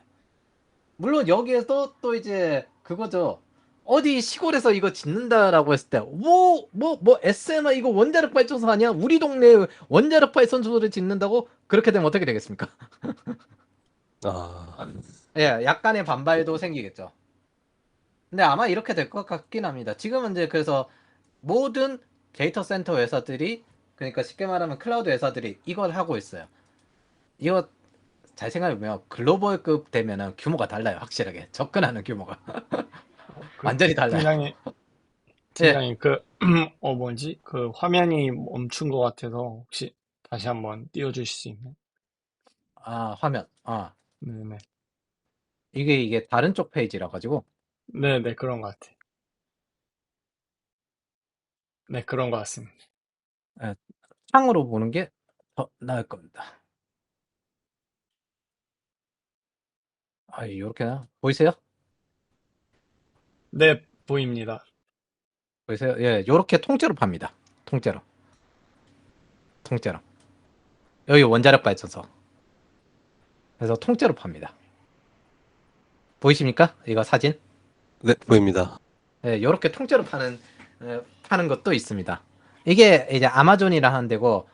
물론 여기에서 또 이제 그거죠. 어디 시골에서 이거 짓는다라고 했을 때 뭐 SMR 이거 원자력 발전소 아니야? 우리 동네에 원자력 발전소를 짓는다고 그렇게 되면 어떻게 되겠습니까? 아, 예, 약간의 반발도 생기겠죠. 근데 아마 이렇게 될 것 같긴 합니다. 지금은 이제 그래서 모든 데이터 센터 회사들이 그러니까 쉽게 말하면 클라우드 회사들이 이걸 하고 있어요. 이거 잘 생각해보면 글로벌급 되면은 규모가 달라요. 확실하게 접근하는 규모가 완전히 달라요. 팀장님, 예, 팀장님, 뭐지? 그 화면이 멈춘 것 같아서 혹시 다시 한번 띄워주실 수 있나요? 화면, 네네. 이게 다른 쪽 페이지라 가지고 네네, 그런 것 같아요. 네, 그런 것 같습니다. 예, 창으로 보는 게 더 나을 겁니다. 이렇게 보이세요? 네, 보입니다. 보이세요? 예, 요렇게 통째로 팝니다. 통째로. 여기 원자력 발전소. 그래서 통째로 팝니다. 보이십니까? 이거 사진? 네, 보입니다. 예, 요렇게 통째로 파는 것도 있습니다. 이게 이제 아마존이라 하는 데고,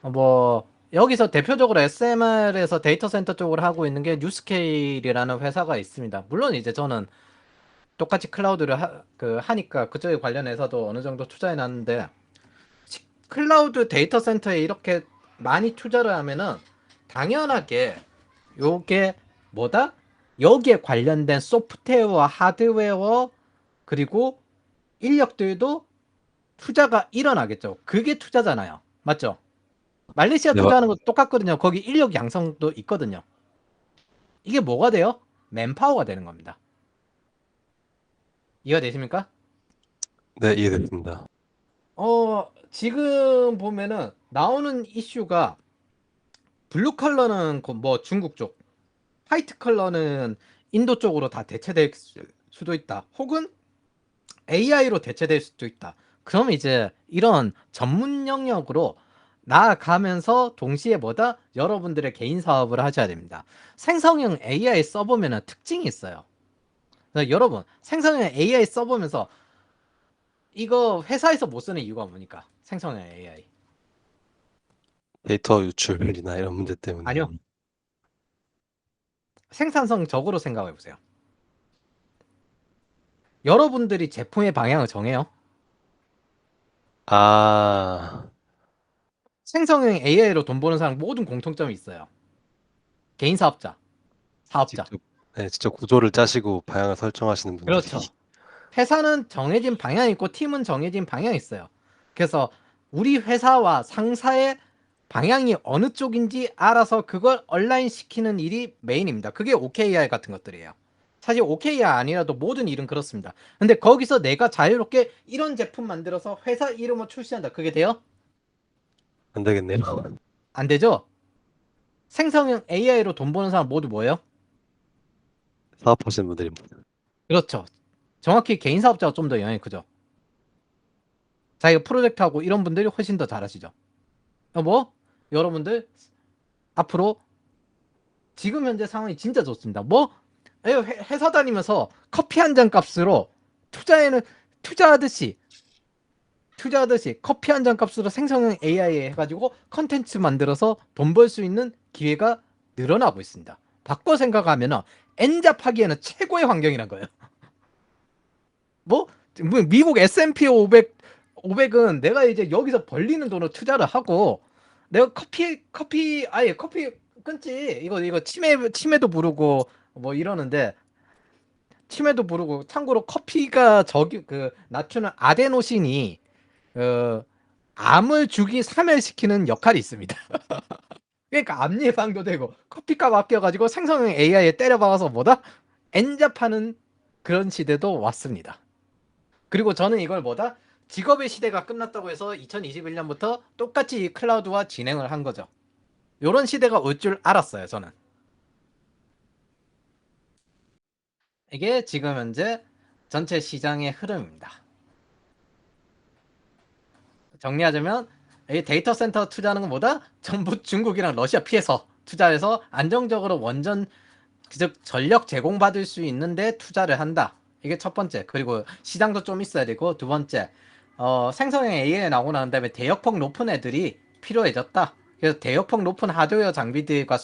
뭐, 여기서 대표적으로 SMR에서 데이터 센터 쪽으로 하고 있는 게 뉴스케일이라는 회사가 있습니다. 물론 이제 저는 똑같이 클라우드를 하니까 그쪽에 관련해서도 어느 정도 투자해 놨는데, 클라우드 데이터 센터에 이렇게 많이 투자를 하면은 당연하게 요게 뭐다? 여기에 관련된 소프트웨어, 하드웨어 그리고 인력들도 투자가 일어나겠죠. 그게 투자잖아요. 맞죠? 말레이시아 네, 투자하는 것도 똑같거든요. 거기 인력 양성도 있거든요. 이게 뭐가 돼요? 맨파워가 되는 겁니다. 이해되십니까? 네, 이해됐습니다. 지금 보면은 나오는 이슈가 블루 컬러는 뭐 중국 쪽, 화이트 컬러는 인도 쪽으로 다 대체될 수도 있다. 혹은 AI로 대체될 수도 있다. 그럼 이제 이런 전문 영역으로 나아가면서 동시에 뭐다? 여러분들의 개인 사업을 하셔야 됩니다. 생성형 AI 써보면 특징이 있어요. 그래서 여러분, 생성형 AI 써보면서 이거 회사에서 못 쓰는 이유가 뭡니까? 생성형 AI. 데이터 유출이나 이런 문제 때문에. 아니요. 생산성적으로 생각해 보세요. 여러분들이 제품의 방향을 정해요. 아, 생성형 AI로 돈 버는 사람 모든 공통점이 있어요. 개인 사업자, 사업자. 직접, 네, 직접 구조를 짜시고 방향을 설정하시는 분들이 그렇죠. 회사는 정해진 방향이 있고 팀은 정해진 방향이 있어요. 그래서 우리 회사와 상사의 방향이 어느 쪽인지 알아서 그걸 온라인 시키는 일이 메인입니다. 그게 OKR 같은 것들이에요. 사실 OKR 아니라도 모든 일은 그렇습니다. 근데 거기서 내가 자유롭게 이런 제품 만들어서 회사 이름을 출시한다. 그게 돼요? 안 되겠네요. 안 되죠? 생성형 AI로 돈 버는 사람 모두 뭐예요? 사업하시는 분들입니다. 그렇죠. 정확히 개인 사업자가 좀 더 영향이 크죠. 자기가 프로젝트하고 이런 분들이 훨씬 더 잘하시죠. 뭐 여러분들 앞으로 지금 현재 상황이 진짜 좋습니다. 뭐 회사 다니면서 커피 한 잔 값으로 투자하듯이 커피 한 잔 값으로 생성형 AI 해가지고 컨텐츠 만들어서 돈 벌 수 있는 기회가 늘어나고 있습니다. 바꿔 생각하면은 엔잡하기에는 최고의 환경이란 거예요. 뭐 미국 S&P 500은 내가 이제 여기서 벌리는 돈을 투자를 하고 내가 커피 끊지. 이거 치매도 부르고 뭐 이러는데 치매도 부르고 참고로 커피가 저기 그 낮추는 아데노신이 암을 사멸시키는 역할이 있습니다. 그러니까 암 예방도 되고 커피값 아껴가지고 생성형 AI에 때려박아서 뭐다? 엔잡하는 그런 시대도 왔습니다. 그리고 저는 이걸 뭐다? 직업의 시대가 끝났다고 해서 2021년부터 똑같이 이 클라우드와 진행을 한 거죠. 요런 시대가 올 줄 알았어요, 저는. 이게 지금 현재 전체 시장의 흐름입니다. 정리하자면 이 데이터 센터 투자하는 것보다 전부 중국이랑 러시아 피해서 투자해서 안정적으로 원전 즉 전력 제공받을 수 있는데 투자를 한다. 이게 첫 번째. 그리고 시장도 좀 있어야 되고 두 번째. 생성형 AI 나오고 난 다음에 대역폭 높은 애들이 필요해졌다. 그래서 대역폭 높은 하드웨어 장비들과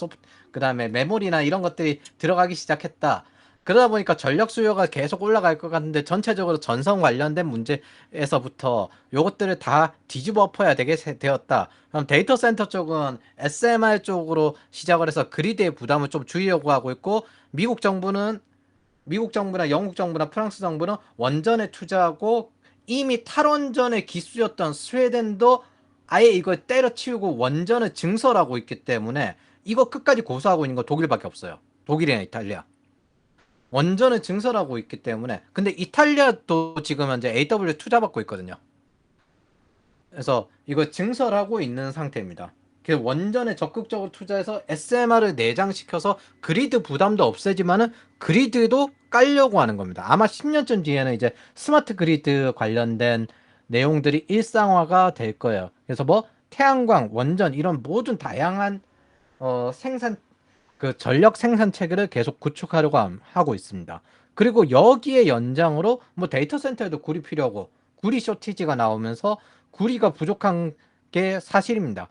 그다음에 메모리나 이런 것들이 들어가기 시작했다. 그러다 보니까 전력 수요가 계속 올라갈 것 같은데 전체적으로 전선 관련된 문제에서부터 요것들을 다 뒤집어 엎어야 되었다. 그럼 데이터 센터 쪽은 SMR 쪽으로 시작을 해서 그리드의 부담을 좀 줄이려고 하고 있고 미국 정부나 영국 정부나 프랑스 정부는 원전에 투자하고 이미 탈원전의 기수였던 스웨덴도 아예 이걸 때려치우고 원전을 증설하고 있기 때문에 이거 끝까지 고수하고 있는 거 독일밖에 없어요. 독일이나 이탈리아. 원전을 증설하고 있기 때문에 근데 이탈리아도 지금 현재 AW 투자받고 있거든요. 그래서 이거 증설하고 있는 상태입니다. 그래서 원전에 적극적으로 투자해서 SMR을 내장시켜서 그리드 부담도 없애지만은 그리드도 깔려고 하는 겁니다. 아마 10년쯤 뒤에는 이제 스마트 그리드 관련된 내용들이 일상화가 될 거예요. 그래서 뭐 태양광, 원전 이런 모든 다양한 생산 그 전력 생산 체계를 계속 구축하려고 하고 있습니다. 그리고 여기에 연장으로 뭐 데이터 센터에도 굴이 필요하고 구리 쇼티지가 나오면서 구리가 부족한 게 사실입니다.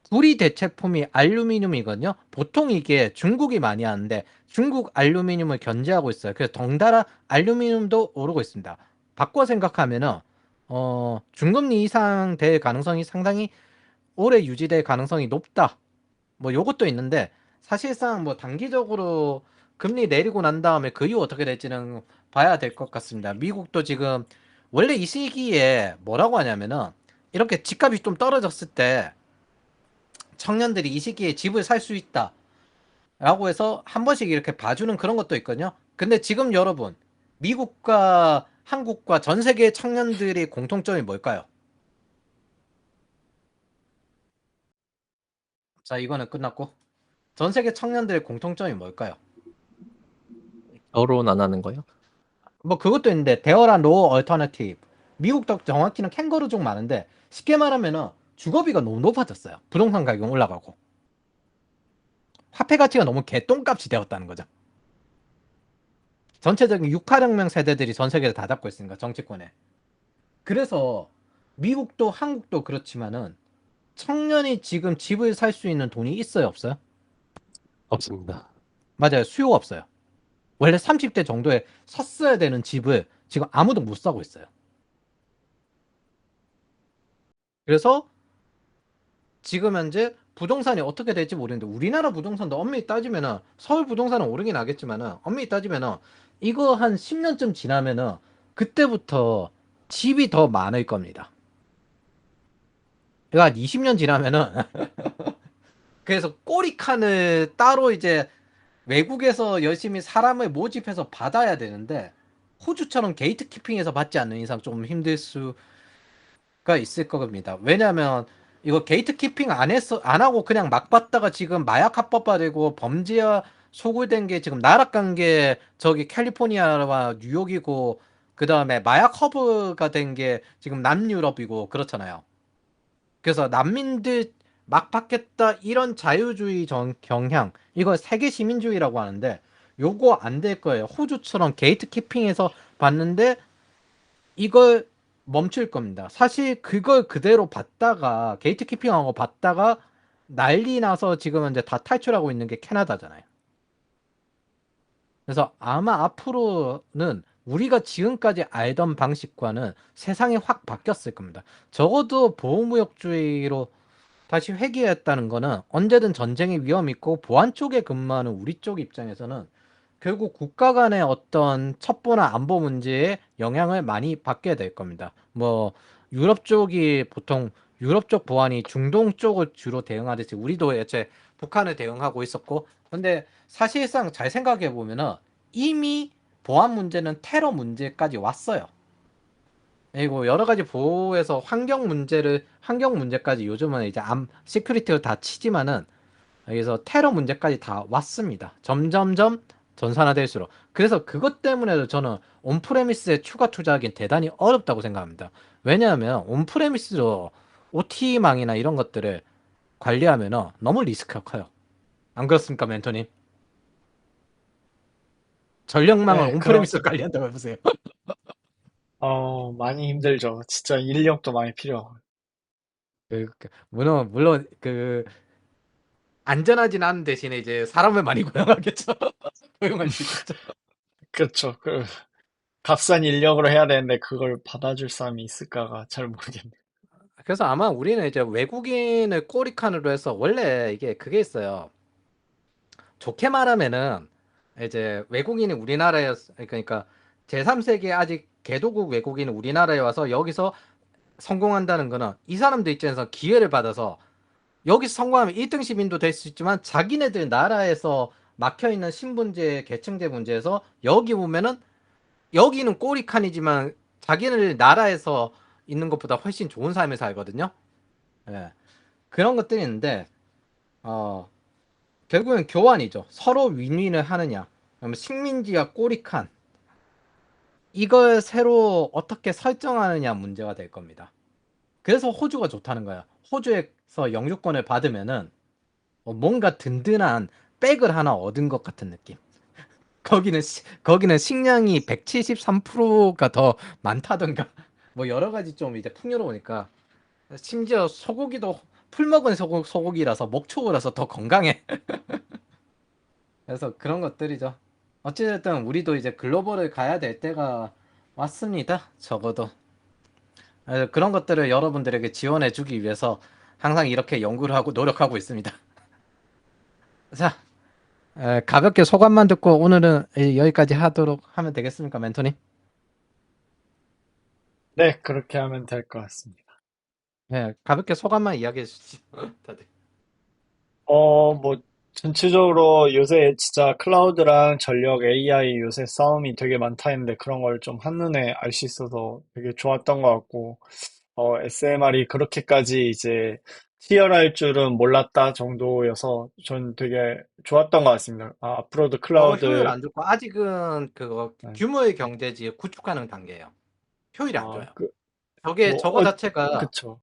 구리 대체품이 알루미늄이거든요. 보통 이게 중국이 많이 하는데 중국 알루미늄을 견제하고 있어요. 그래서 덩달아 알루미늄도 오르고 있습니다. 바꿔 생각하면은 중금리 이상 될 가능성이 상당히 오래 유지될 가능성이 높다. 뭐 요것도 있는데 사실상 뭐 단기적으로 금리 내리고 난 다음에 그 이후 어떻게 될지는 봐야 될 것 같습니다. 미국도 지금 원래 이 시기에 뭐라고 하냐면은 이렇게 집값이 좀 떨어졌을 때 청년들이 이 시기에 집을 살 수 있다 라고 해서 한 번씩 이렇게 봐주는 그런 것도 있거든요. 근데 지금 여러분 미국과 한국과 전 세계의 청년들의 공통점이 뭘까요? 자, 이거는 끝났고 전 세계 청년들의 공통점이 뭘까요? 결혼 안 하는 거요? 뭐 그것도 있는데 대어란 로어 얼터너티브 미국도 정확히는 캥거루족 많은데 쉽게 말하면은 주거비가 너무 높아졌어요. 부동산 가격 올라가고 화폐 가치가 너무 개똥값이 되었다는 거죠. 전체적인 육하혁명 세대들이 전 세계를 다 잡고 있으니까 정치권에. 그래서 미국도 한국도 그렇지만은 청년이 지금 집을 살 수 있는 돈이 있어요, 없어요? 없습니다. 맞아요, 수요가 없어요. 원래 30대 정도에 샀어야 되는 집을 지금 아무도 못 사고 있어요. 그래서 지금 현재 부동산이 어떻게 될지 모르는데 우리나라 부동산도 엄밀히 따지면은 서울 부동산은 오르긴 하겠지만은 엄밀히 따지면은 이거 한 10년쯤 지나면은 그때부터 집이 더 많을 겁니다. 그러니까 한 20년 지나면은 그래서 꼬리칸을 따로 이제 외국에서 열심히 사람을 모집해서 받아야 되는데 호주처럼 게이트 키핑에서 받지 않는 이상 좀 힘들 수가 있을 겁니다. 왜냐하면 이거 게이트 키핑 안 하고 그냥 막 받다가 지금 마약 합법화되고 범죄와 소굴된 게 지금 나락간 게 저기 캘리포니아와 뉴욕이고 그 다음에 마약 허브가 된 게 지금 남유럽이고 그렇잖아요. 그래서 난민들 막 받겠다 이런 자유주의 경향 이걸 세계 시민주의라고 하는데 요거 안 될 거예요. 호주처럼 게이트 키핑해서 받는데 이걸 멈출 겁니다. 사실 그걸 그대로 받다가 게이트 키핑하고 받다가 난리 나서 지금은 이제 다 탈출하고 있는 게 캐나다잖아요. 그래서 아마 앞으로는 우리가 지금까지 알던 방식과는 세상이 확 바뀌었을 겁니다. 적어도 보호무역주의로 다시 회귀했다는 거는 언제든 전쟁의 위험이 있고 보안 쪽에 근무하는 우리 쪽 입장에서는 결국 국가 간의 어떤 첩보나 안보 문제에 영향을 많이 받게 될 겁니다. 뭐 유럽 쪽이 보통 유럽 쪽 보안이 중동 쪽을 주로 대응하듯이 우리도 애초에 북한을 대응하고 있었고 근데 사실상 잘 생각해 보면은 이미 보안 문제는 테러 문제까지 왔어요. 그리고 여러 가지 보호에서 환경 문제까지 요즘은 이제 시큐리티를 다 치지만은 여기서 테러 문제까지 다 왔습니다. 점점점 전산화될수록. 그래서 그것 때문에도 저는 온프레미스에 추가 투자하기는 대단히 어렵다고 생각합니다. 왜냐하면 온프레미스로 OT망이나 이런 것들을 관리하면 너무 리스크가 커요. 안 그렇습니까, 멘토님? 전력망을 네, 온프레미스로 관리한다고 해보세요. 많이 힘들죠. 진짜 인력도 많이 필요하고. 물론 그 안전하진 않은 대신에 이제 사람을 많이 고용하겠죠. 고용할 수 있겠죠. 그렇죠. 값싼 인력으로 해야 되는데 그걸 받아줄 사람이 있을까가 잘 모르겠네요. 그래서 아마 우리는 이제 외국인을 꼬리칸으로 해서 원래 이게 그게 있어요. 좋게 말하면은 이제 외국인이 우리나라에 그러니까 제3세계 아직 개도국 외국인이 우리나라에 와서 여기서 성공한다는 거는 이 사람들 입장에서 기회를 받아서 여기서 성공하면 1등 시민도 될 수 있지만 자기네들 나라에서 막혀있는 신분제, 계층제 문제에서 여기 보면은 여기는 꼬리칸이지만 자기네 나라에서 있는 것보다 훨씬 좋은 삶을 살거든요. 예. 그런 것들이 있는데 어, 결국엔 교환이죠. 서로 윈윈을 하느냐. 그러면 식민지와 꼬리칸 이걸 새로 어떻게 설정하느냐 문제가 될 겁니다. 그래서 호주가 좋다는 거야. 호주에서 영주권을 받으면은 뭔가 든든한 백을 하나 얻은 것 같은 느낌. 거기는 식량이 173%가 더 많다던가 뭐 여러 가지 좀 이제 풍요로우니까 심지어 소고기도 풀 먹은 소고기라서 목초라서 더 건강해. 그래서 그런 것들이죠. 어찌됐든 우리도 이제 글로벌을 가야 될 때가 왔습니다. 적어도. 그래서 그런 것들을 여러분들에게 지원해주기 위해서 항상 이렇게 연구를 하고 노력하고 있습니다. 자, 가볍게 소감만 듣고 오늘은 여기까지 하도록 하면 되겠습니까, 멘토님? 네, 그렇게 하면 될 것 같습니다. 네, 가볍게 소감만 이야기해 주시죠, 다들. 뭐, 전체적으로 요새 진짜 클라우드랑 전력 AI 요새 싸움이 되게 많다 했는데 그런 걸 좀 한눈에 알 수 있어서 되게 좋았던 것 같고, SMR이 그렇게까지 이제 치열할 줄은 몰랐다 정도여서 전 되게 좋았던 것 같습니다. 앞으로도 저거 효율 클라우드, 안 좋고 아직은 그거 네. 규모의 경제지 구축하는 단계예요. 효율이 안 아, 좋아요. 그, 저게 뭐, 그쵸.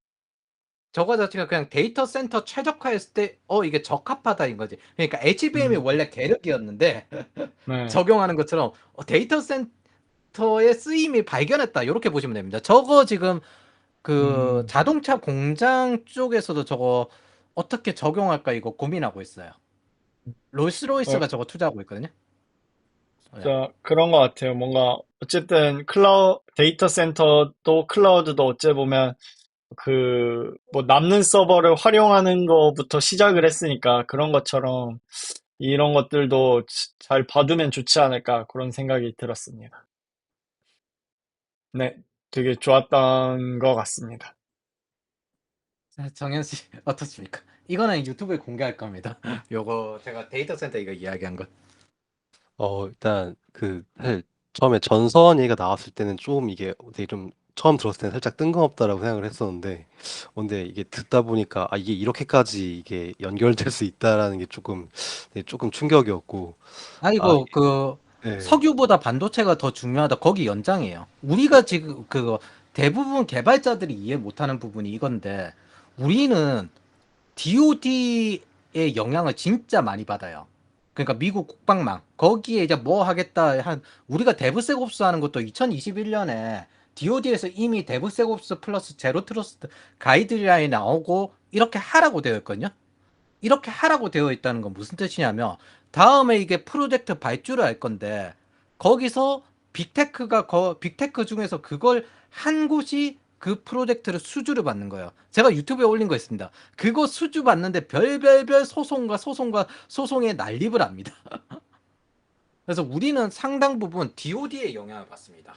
저거 자체가 그냥 데이터 센터 최적화했을 때 이게 적합하다인 거지. 그러니까 HBM이 음, 원래 계륵이었는데 네. 적용하는 것처럼 데이터 센터의 쓰임이 발견했다. 이렇게 보시면 됩니다. 저거 지금 그 음, 자동차 공장 쪽에서도 저거 어떻게 적용할까 이거 고민하고 있어요. 어, 롤스로이스가 저거 투자하고 있거든요. 네. 진짜 그런 것 같아요. 뭔가, 어쨌든 데이터 센터도 클라우드도 어째 보면 뭐 남는 서버를 활용하는 거부터 시작을 했으니까 그런 것처럼 이런 것들도 잘 봐두면 좋지 않을까 그런 생각이 들었습니다. 네, 되게 좋았던 것 같습니다. 자, 정현 씨 어떻습니까? 이거는 유튜브에 공개할 겁니다. 요거 제가 데이터 센터 이거 이야기한 거. 일단 사실 처음에 전선 얘기가 나왔을 때는 좀 이게 되게 좀 처음 들었을 때는 살짝 뜬금없다라고 생각을 했었는데, 근데 이게 듣다 보니까 이게 이렇게까지 이게 연결될 수 있다라는 게 조금 충격이었고, 아, 아이고 그 네. 석유보다 반도체가 더 중요하다. 거기 연장이에요. 우리가 지금 그거 대부분 개발자들이 이해 못하는 부분이 이건데 우리는 DoD의 영향을 진짜 많이 받아요. 그러니까 미국 국방망 거기에 이제 뭐 하겠다 한 우리가 데브세옵스 하는 것도 2021년에 DoD에서 이미 데브세옵스 플러스 제로 트러스트 가이드라인이 나오고 이렇게 하라고 되어 있거든요. 이렇게 하라고 되어 있다는 건 무슨 뜻이냐면 다음에 이게 프로젝트 발주를 할 건데 거기서 빅테크 중에서 그걸 한 곳이 그 프로젝트를 수주를 받는 거예요. 제가 유튜브에 올린 거 있습니다. 그거 수주 받는데 별별별 소송의 난립을 합니다. 그래서 우리는 상당 부분 DoD의 영향을 받습니다.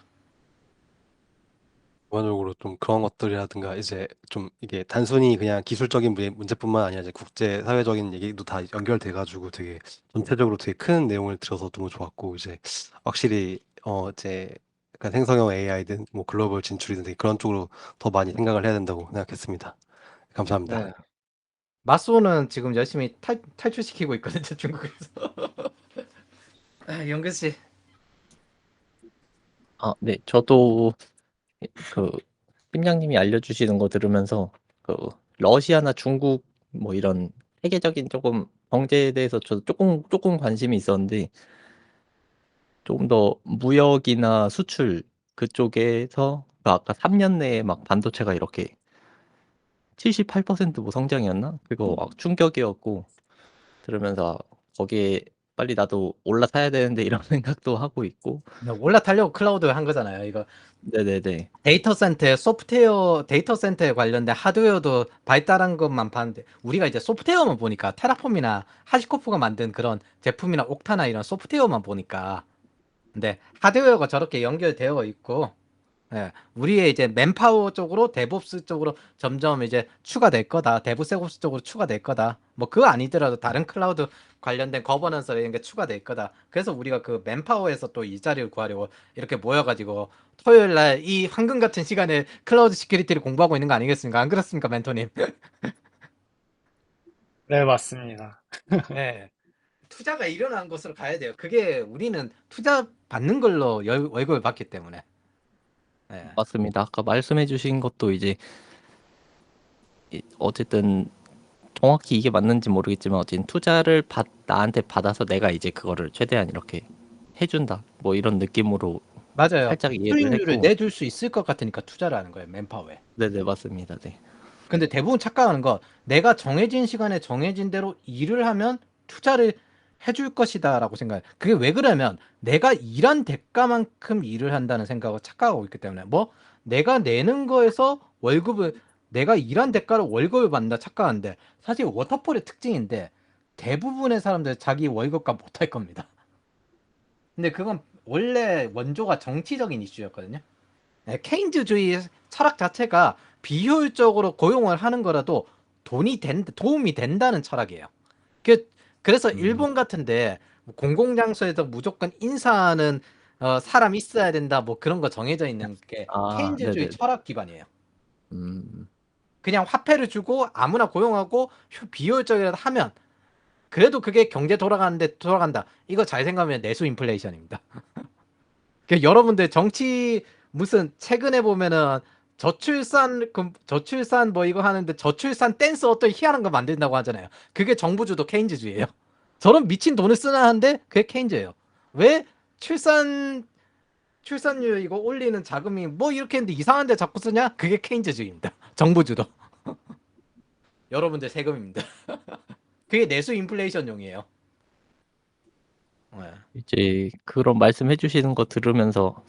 전반적으로 좀 그런 것들이라든가 이제 좀 이게 단순히 그냥 기술적인 문제뿐만 아니라 이제 국제 사회적인 얘기도 다 연결돼가지고 되게 전체적으로 되게 큰 내용을 들어서 너무 좋았고, 이제 확실히 이제 약간 생성형 AI든 뭐 글로벌 진출이든 되게 그런 쪽으로 더 많이 생각을 해야 된다고 생각했습니다. 감사합니다. 네. 마소는 지금 열심히 탈출시키고 있거든요, 중국에서. 영근 씨. 네. 저도 그 팀장님이 알려주시는 거 들으면서 그 러시아나 중국 뭐 이런 세계적인 조금 경제에 대해서 저도 조금 관심이 있었는데 조금 더 무역이나 수출 그쪽에서 아까 3년 내에 막 반도체가 이렇게 78%뭐 성장이었나? 그거 충격이었고 들으면서 거기에 빨리 나도 올라타야 되는데 이런 생각도 하고 있고. 올라타려고 클라우드 한 거잖아요. 이거 네네네. 데이터 센터에 관련된 하드웨어도 발달한 것만 봤는데 우리가 이제 소프트웨어만 보니까 테라폼이나 하시코프가 만든 그런 제품이나 옥타나 이런 소프트웨어만 보니까 근데 하드웨어가 저렇게 연결되어 있고 우리의 이제 맨파워 쪽으로 데브옵스 쪽으로 점점 이제 추가될 거다. 데브세옵스 쪽으로 추가될 거다. 뭐 그거 아니더라도 다른 클라우드 관련된 거버넌스 이런 게 추가될 거다. 그래서 우리가 그 맨파워에서 또 일자리를 구하려고 이렇게 모여가지고 토요일 날 이 황금 같은 시간에 클라우드 시큐리티를 공부하고 있는 거 아니겠습니까? 안 그렇습니까, 멘토님? 네, 맞습니다. 네. 투자가 일어나는 곳으로 가야 돼요. 그게 우리는 투자 받는 걸로 월급을 받기 때문에. 네. 맞습니다. 아까 말씀해 주신 것도 이제 어쨌든 정확히 이게 맞는지 모르겠지만 어쨌든 투자를 나한테 받아서 내가 이제 그거를 최대한 이렇게 해준다. 뭐 이런 느낌으로 맞아요. 살짝 이해를 수익률을 했고. 내줄 수 있을 것 같으니까 투자를 하는 거예요, 맨파워에. 네네, 맞습니다. 네. 근데 대부분 착각하는 거, 내가 정해진 시간에 정해진 대로 일을 하면 투자를 해줄 것이다라고 생각해요. 그게 왜 그러면 내가 일한 대가만큼 일을 한다는 생각을 착각하고 있기 때문에 뭐 내가 내는 거에서 내가 일한 대가로 월급을 받는다 착각하는데 사실 워터폴의 특징인데 대부분의 사람들 자기 월급과 못할 겁니다. 근데 그건 원래 원조가 정치적인 이슈였거든요. 케인즈주의 철학 자체가 비효율적으로 고용을 하는 거라도 도움이 된다는 철학이에요. 그래서 일본 같은데 뭐 공공장소에서 무조건 인사하는 사람 있어야 된다 뭐 그런 거 정해져 있는 게 케인즈주의 네네. 철학 기반이에요. 음, 그냥 화폐를 주고 아무나 고용하고 비효율적이라도 하면 그래도 그게 경제 돌아가는데 돌아간다. 이거 잘 생각하면 내수 인플레이션입니다. 여러분들 정치 무슨 최근에 보면은 저출산 뭐 이거 하는데 저출산 댄스 어떤 희한한 거 만든다고 하잖아요. 그게 정부 주도 케인즈주의예요. 저런 미친 돈을 쓰나 하는데 그게 케인즈예요. 왜 출산율 이거 올리는 자금이 뭐 이렇게 했는데 이상한데 자꾸 쓰냐? 그게 케인즈주의입니다. 정부 주도. 여러분들 세금입니다. 그게 내수 인플레이션용이에요. 네. 이제 그런 말씀해 주시는 거 들으면서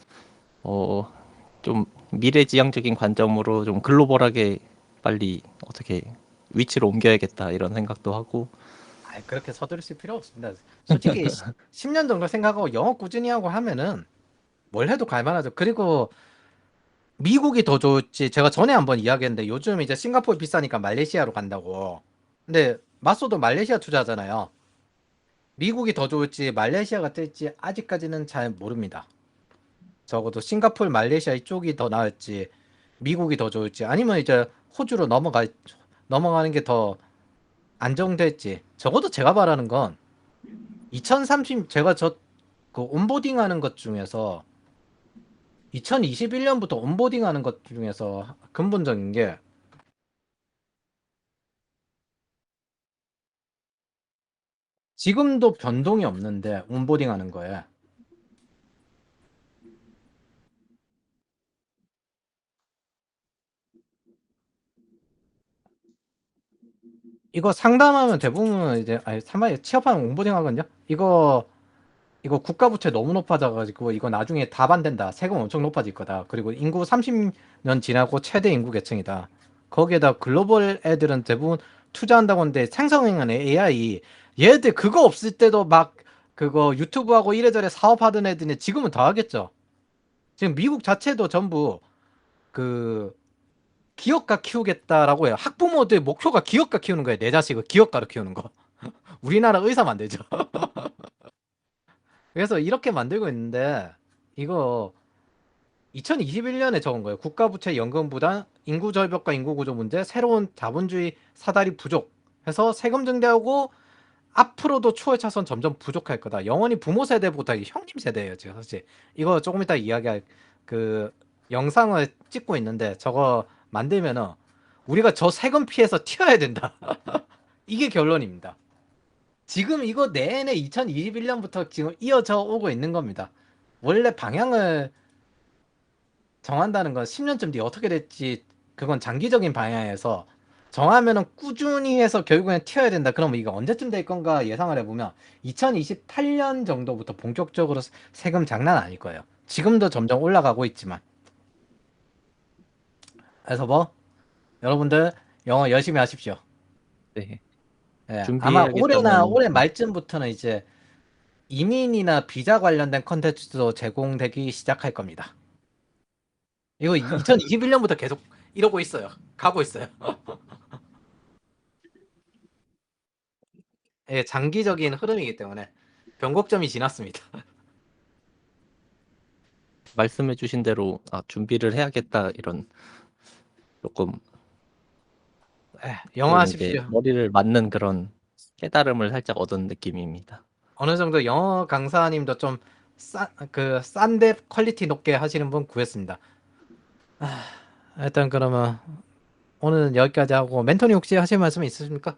좀 미래지향적인 관점으로 좀 글로벌하게 빨리 어떻게 위치를 옮겨야겠다 이런 생각도 하고. 아, 그렇게 서두르실 필요 없습니다. 솔직히 10년 정도 생각하고 영어 꾸준히 하고 하면은 뭘 해도 갈만하죠. 그리고 미국이 더 좋을지 제가 전에 한번 이야기했는데 요즘 이제 싱가포르 비싸니까 말레이시아로 간다고. 근데 마소도 말레이시아 투자하잖아요. 미국이 더 좋을지 말레이시아가 뜰지 아직까지는 잘 모릅니다. 적어도 싱가포르, 말레이시아 이쪽이 더 나을지 미국이 더 좋을지 아니면 이제 호주로 넘어가는 게 더 안정될지. 적어도 제가 바라는 건 2030 제가 그 온보딩 하는 것 중에서 2021년부터 온보딩 하는 것 중에서 근본적인 게 지금도 변동이 없는데 온보딩 하는 거에 이거 상담하면 대부분 이제 아니 상담 취업하면 온보딩 하거든요. 이거 국가 부채 너무 높아져가지고 이거 나중에 다 반된다. 세금 엄청 높아질 거다. 그리고 인구 30년 지나고 최대 인구 계층이다. 거기에다 글로벌 애들은 대부분 투자한다고 하는데 생성형한 AI 얘들 그거 없을 때도 막 그거 유튜브하고 이래저래 사업하던 애들이 지금은 더 하겠죠. 지금 미국 자체도 전부 그 기업가 키우겠다라고 해요. 학부모들 목표가 기업가 키우는 거예요. 내 자식을 기업가로 키우는 거. 우리나라 의사 만들죠. 그래서 이렇게 만들고 있는데 이거 2021년에 적은 거예요. 국가부채 연금 부담, 인구 절벽과 인구 구조 문제, 새로운 자본주의 사다리 부족 해서 세금 증대하고 앞으로도 추월 차선 점점 부족할 거다. 영원히 부모 세대보다 형님 세대예요, 지금 사실. 이거 조금 이따 이야기할 그 영상을 찍고 있는데 저거 만들면은 우리가 저 세금 피해서 튀어야 된다. 이게 결론입니다. 지금 이거 내내 2021년부터 지금 이어져 오고 있는 겁니다. 원래 방향을 정한다는 건 10년쯤 뒤에 어떻게 될지 그건 장기적인 방향에서 정하면은 꾸준히 해서 결국엔 튀어야 된다. 그러면 이거 언제쯤 될 건가 예상을 해보면 2028년 정도부터 본격적으로 세금 장난 아닐 거예요. 지금도 점점 올라가고 있지만. 그래서 뭐 여러분들 영어 열심히 하십시오. 네. 예, 아마 준비해야겠다는. 올해 말쯤부터는 이제 이민이나 비자 관련된 컨텐츠도 제공되기 시작할 겁니다. 이거 2021년부터 계속 이러고 있어요. 가고 있어요. 예, 장기적인 흐름이기 때문에 변곡점이 지났습니다. 말씀해주신 대로 준비를 해야겠다 이런 조금 예, 영어 좀 이제 하십시오. 머리를 맞는 그런 깨달음을 살짝 얻은 느낌입니다. 어느 정도 영어 강사님도 좀 싼데 퀄리티 높게 하시는 분 구했습니다. 일단 그러면 오늘은 여기까지 하고 멘토님 혹시 하실 말씀 있으십니까?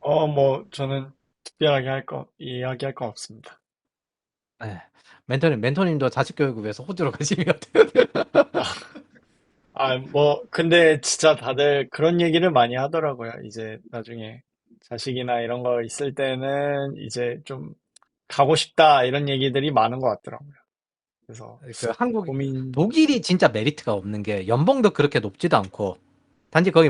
뭐, 저는 특별하게 이야기할 건 없습니다. 예, 멘토님도 자식 교육을 위해서 호주로 가시면 근데 진짜 다들 그런 얘기를 많이 하더라고요. 이제 나중에 자식이나 이런 거 있을 때는 이제 좀 가고 싶다 이런 얘기들이 많은 것 같더라고요. 그래서 그 한국 고민 독일이 진짜 메리트가 없는 게 연봉도 그렇게 높지도 않고 단지 거기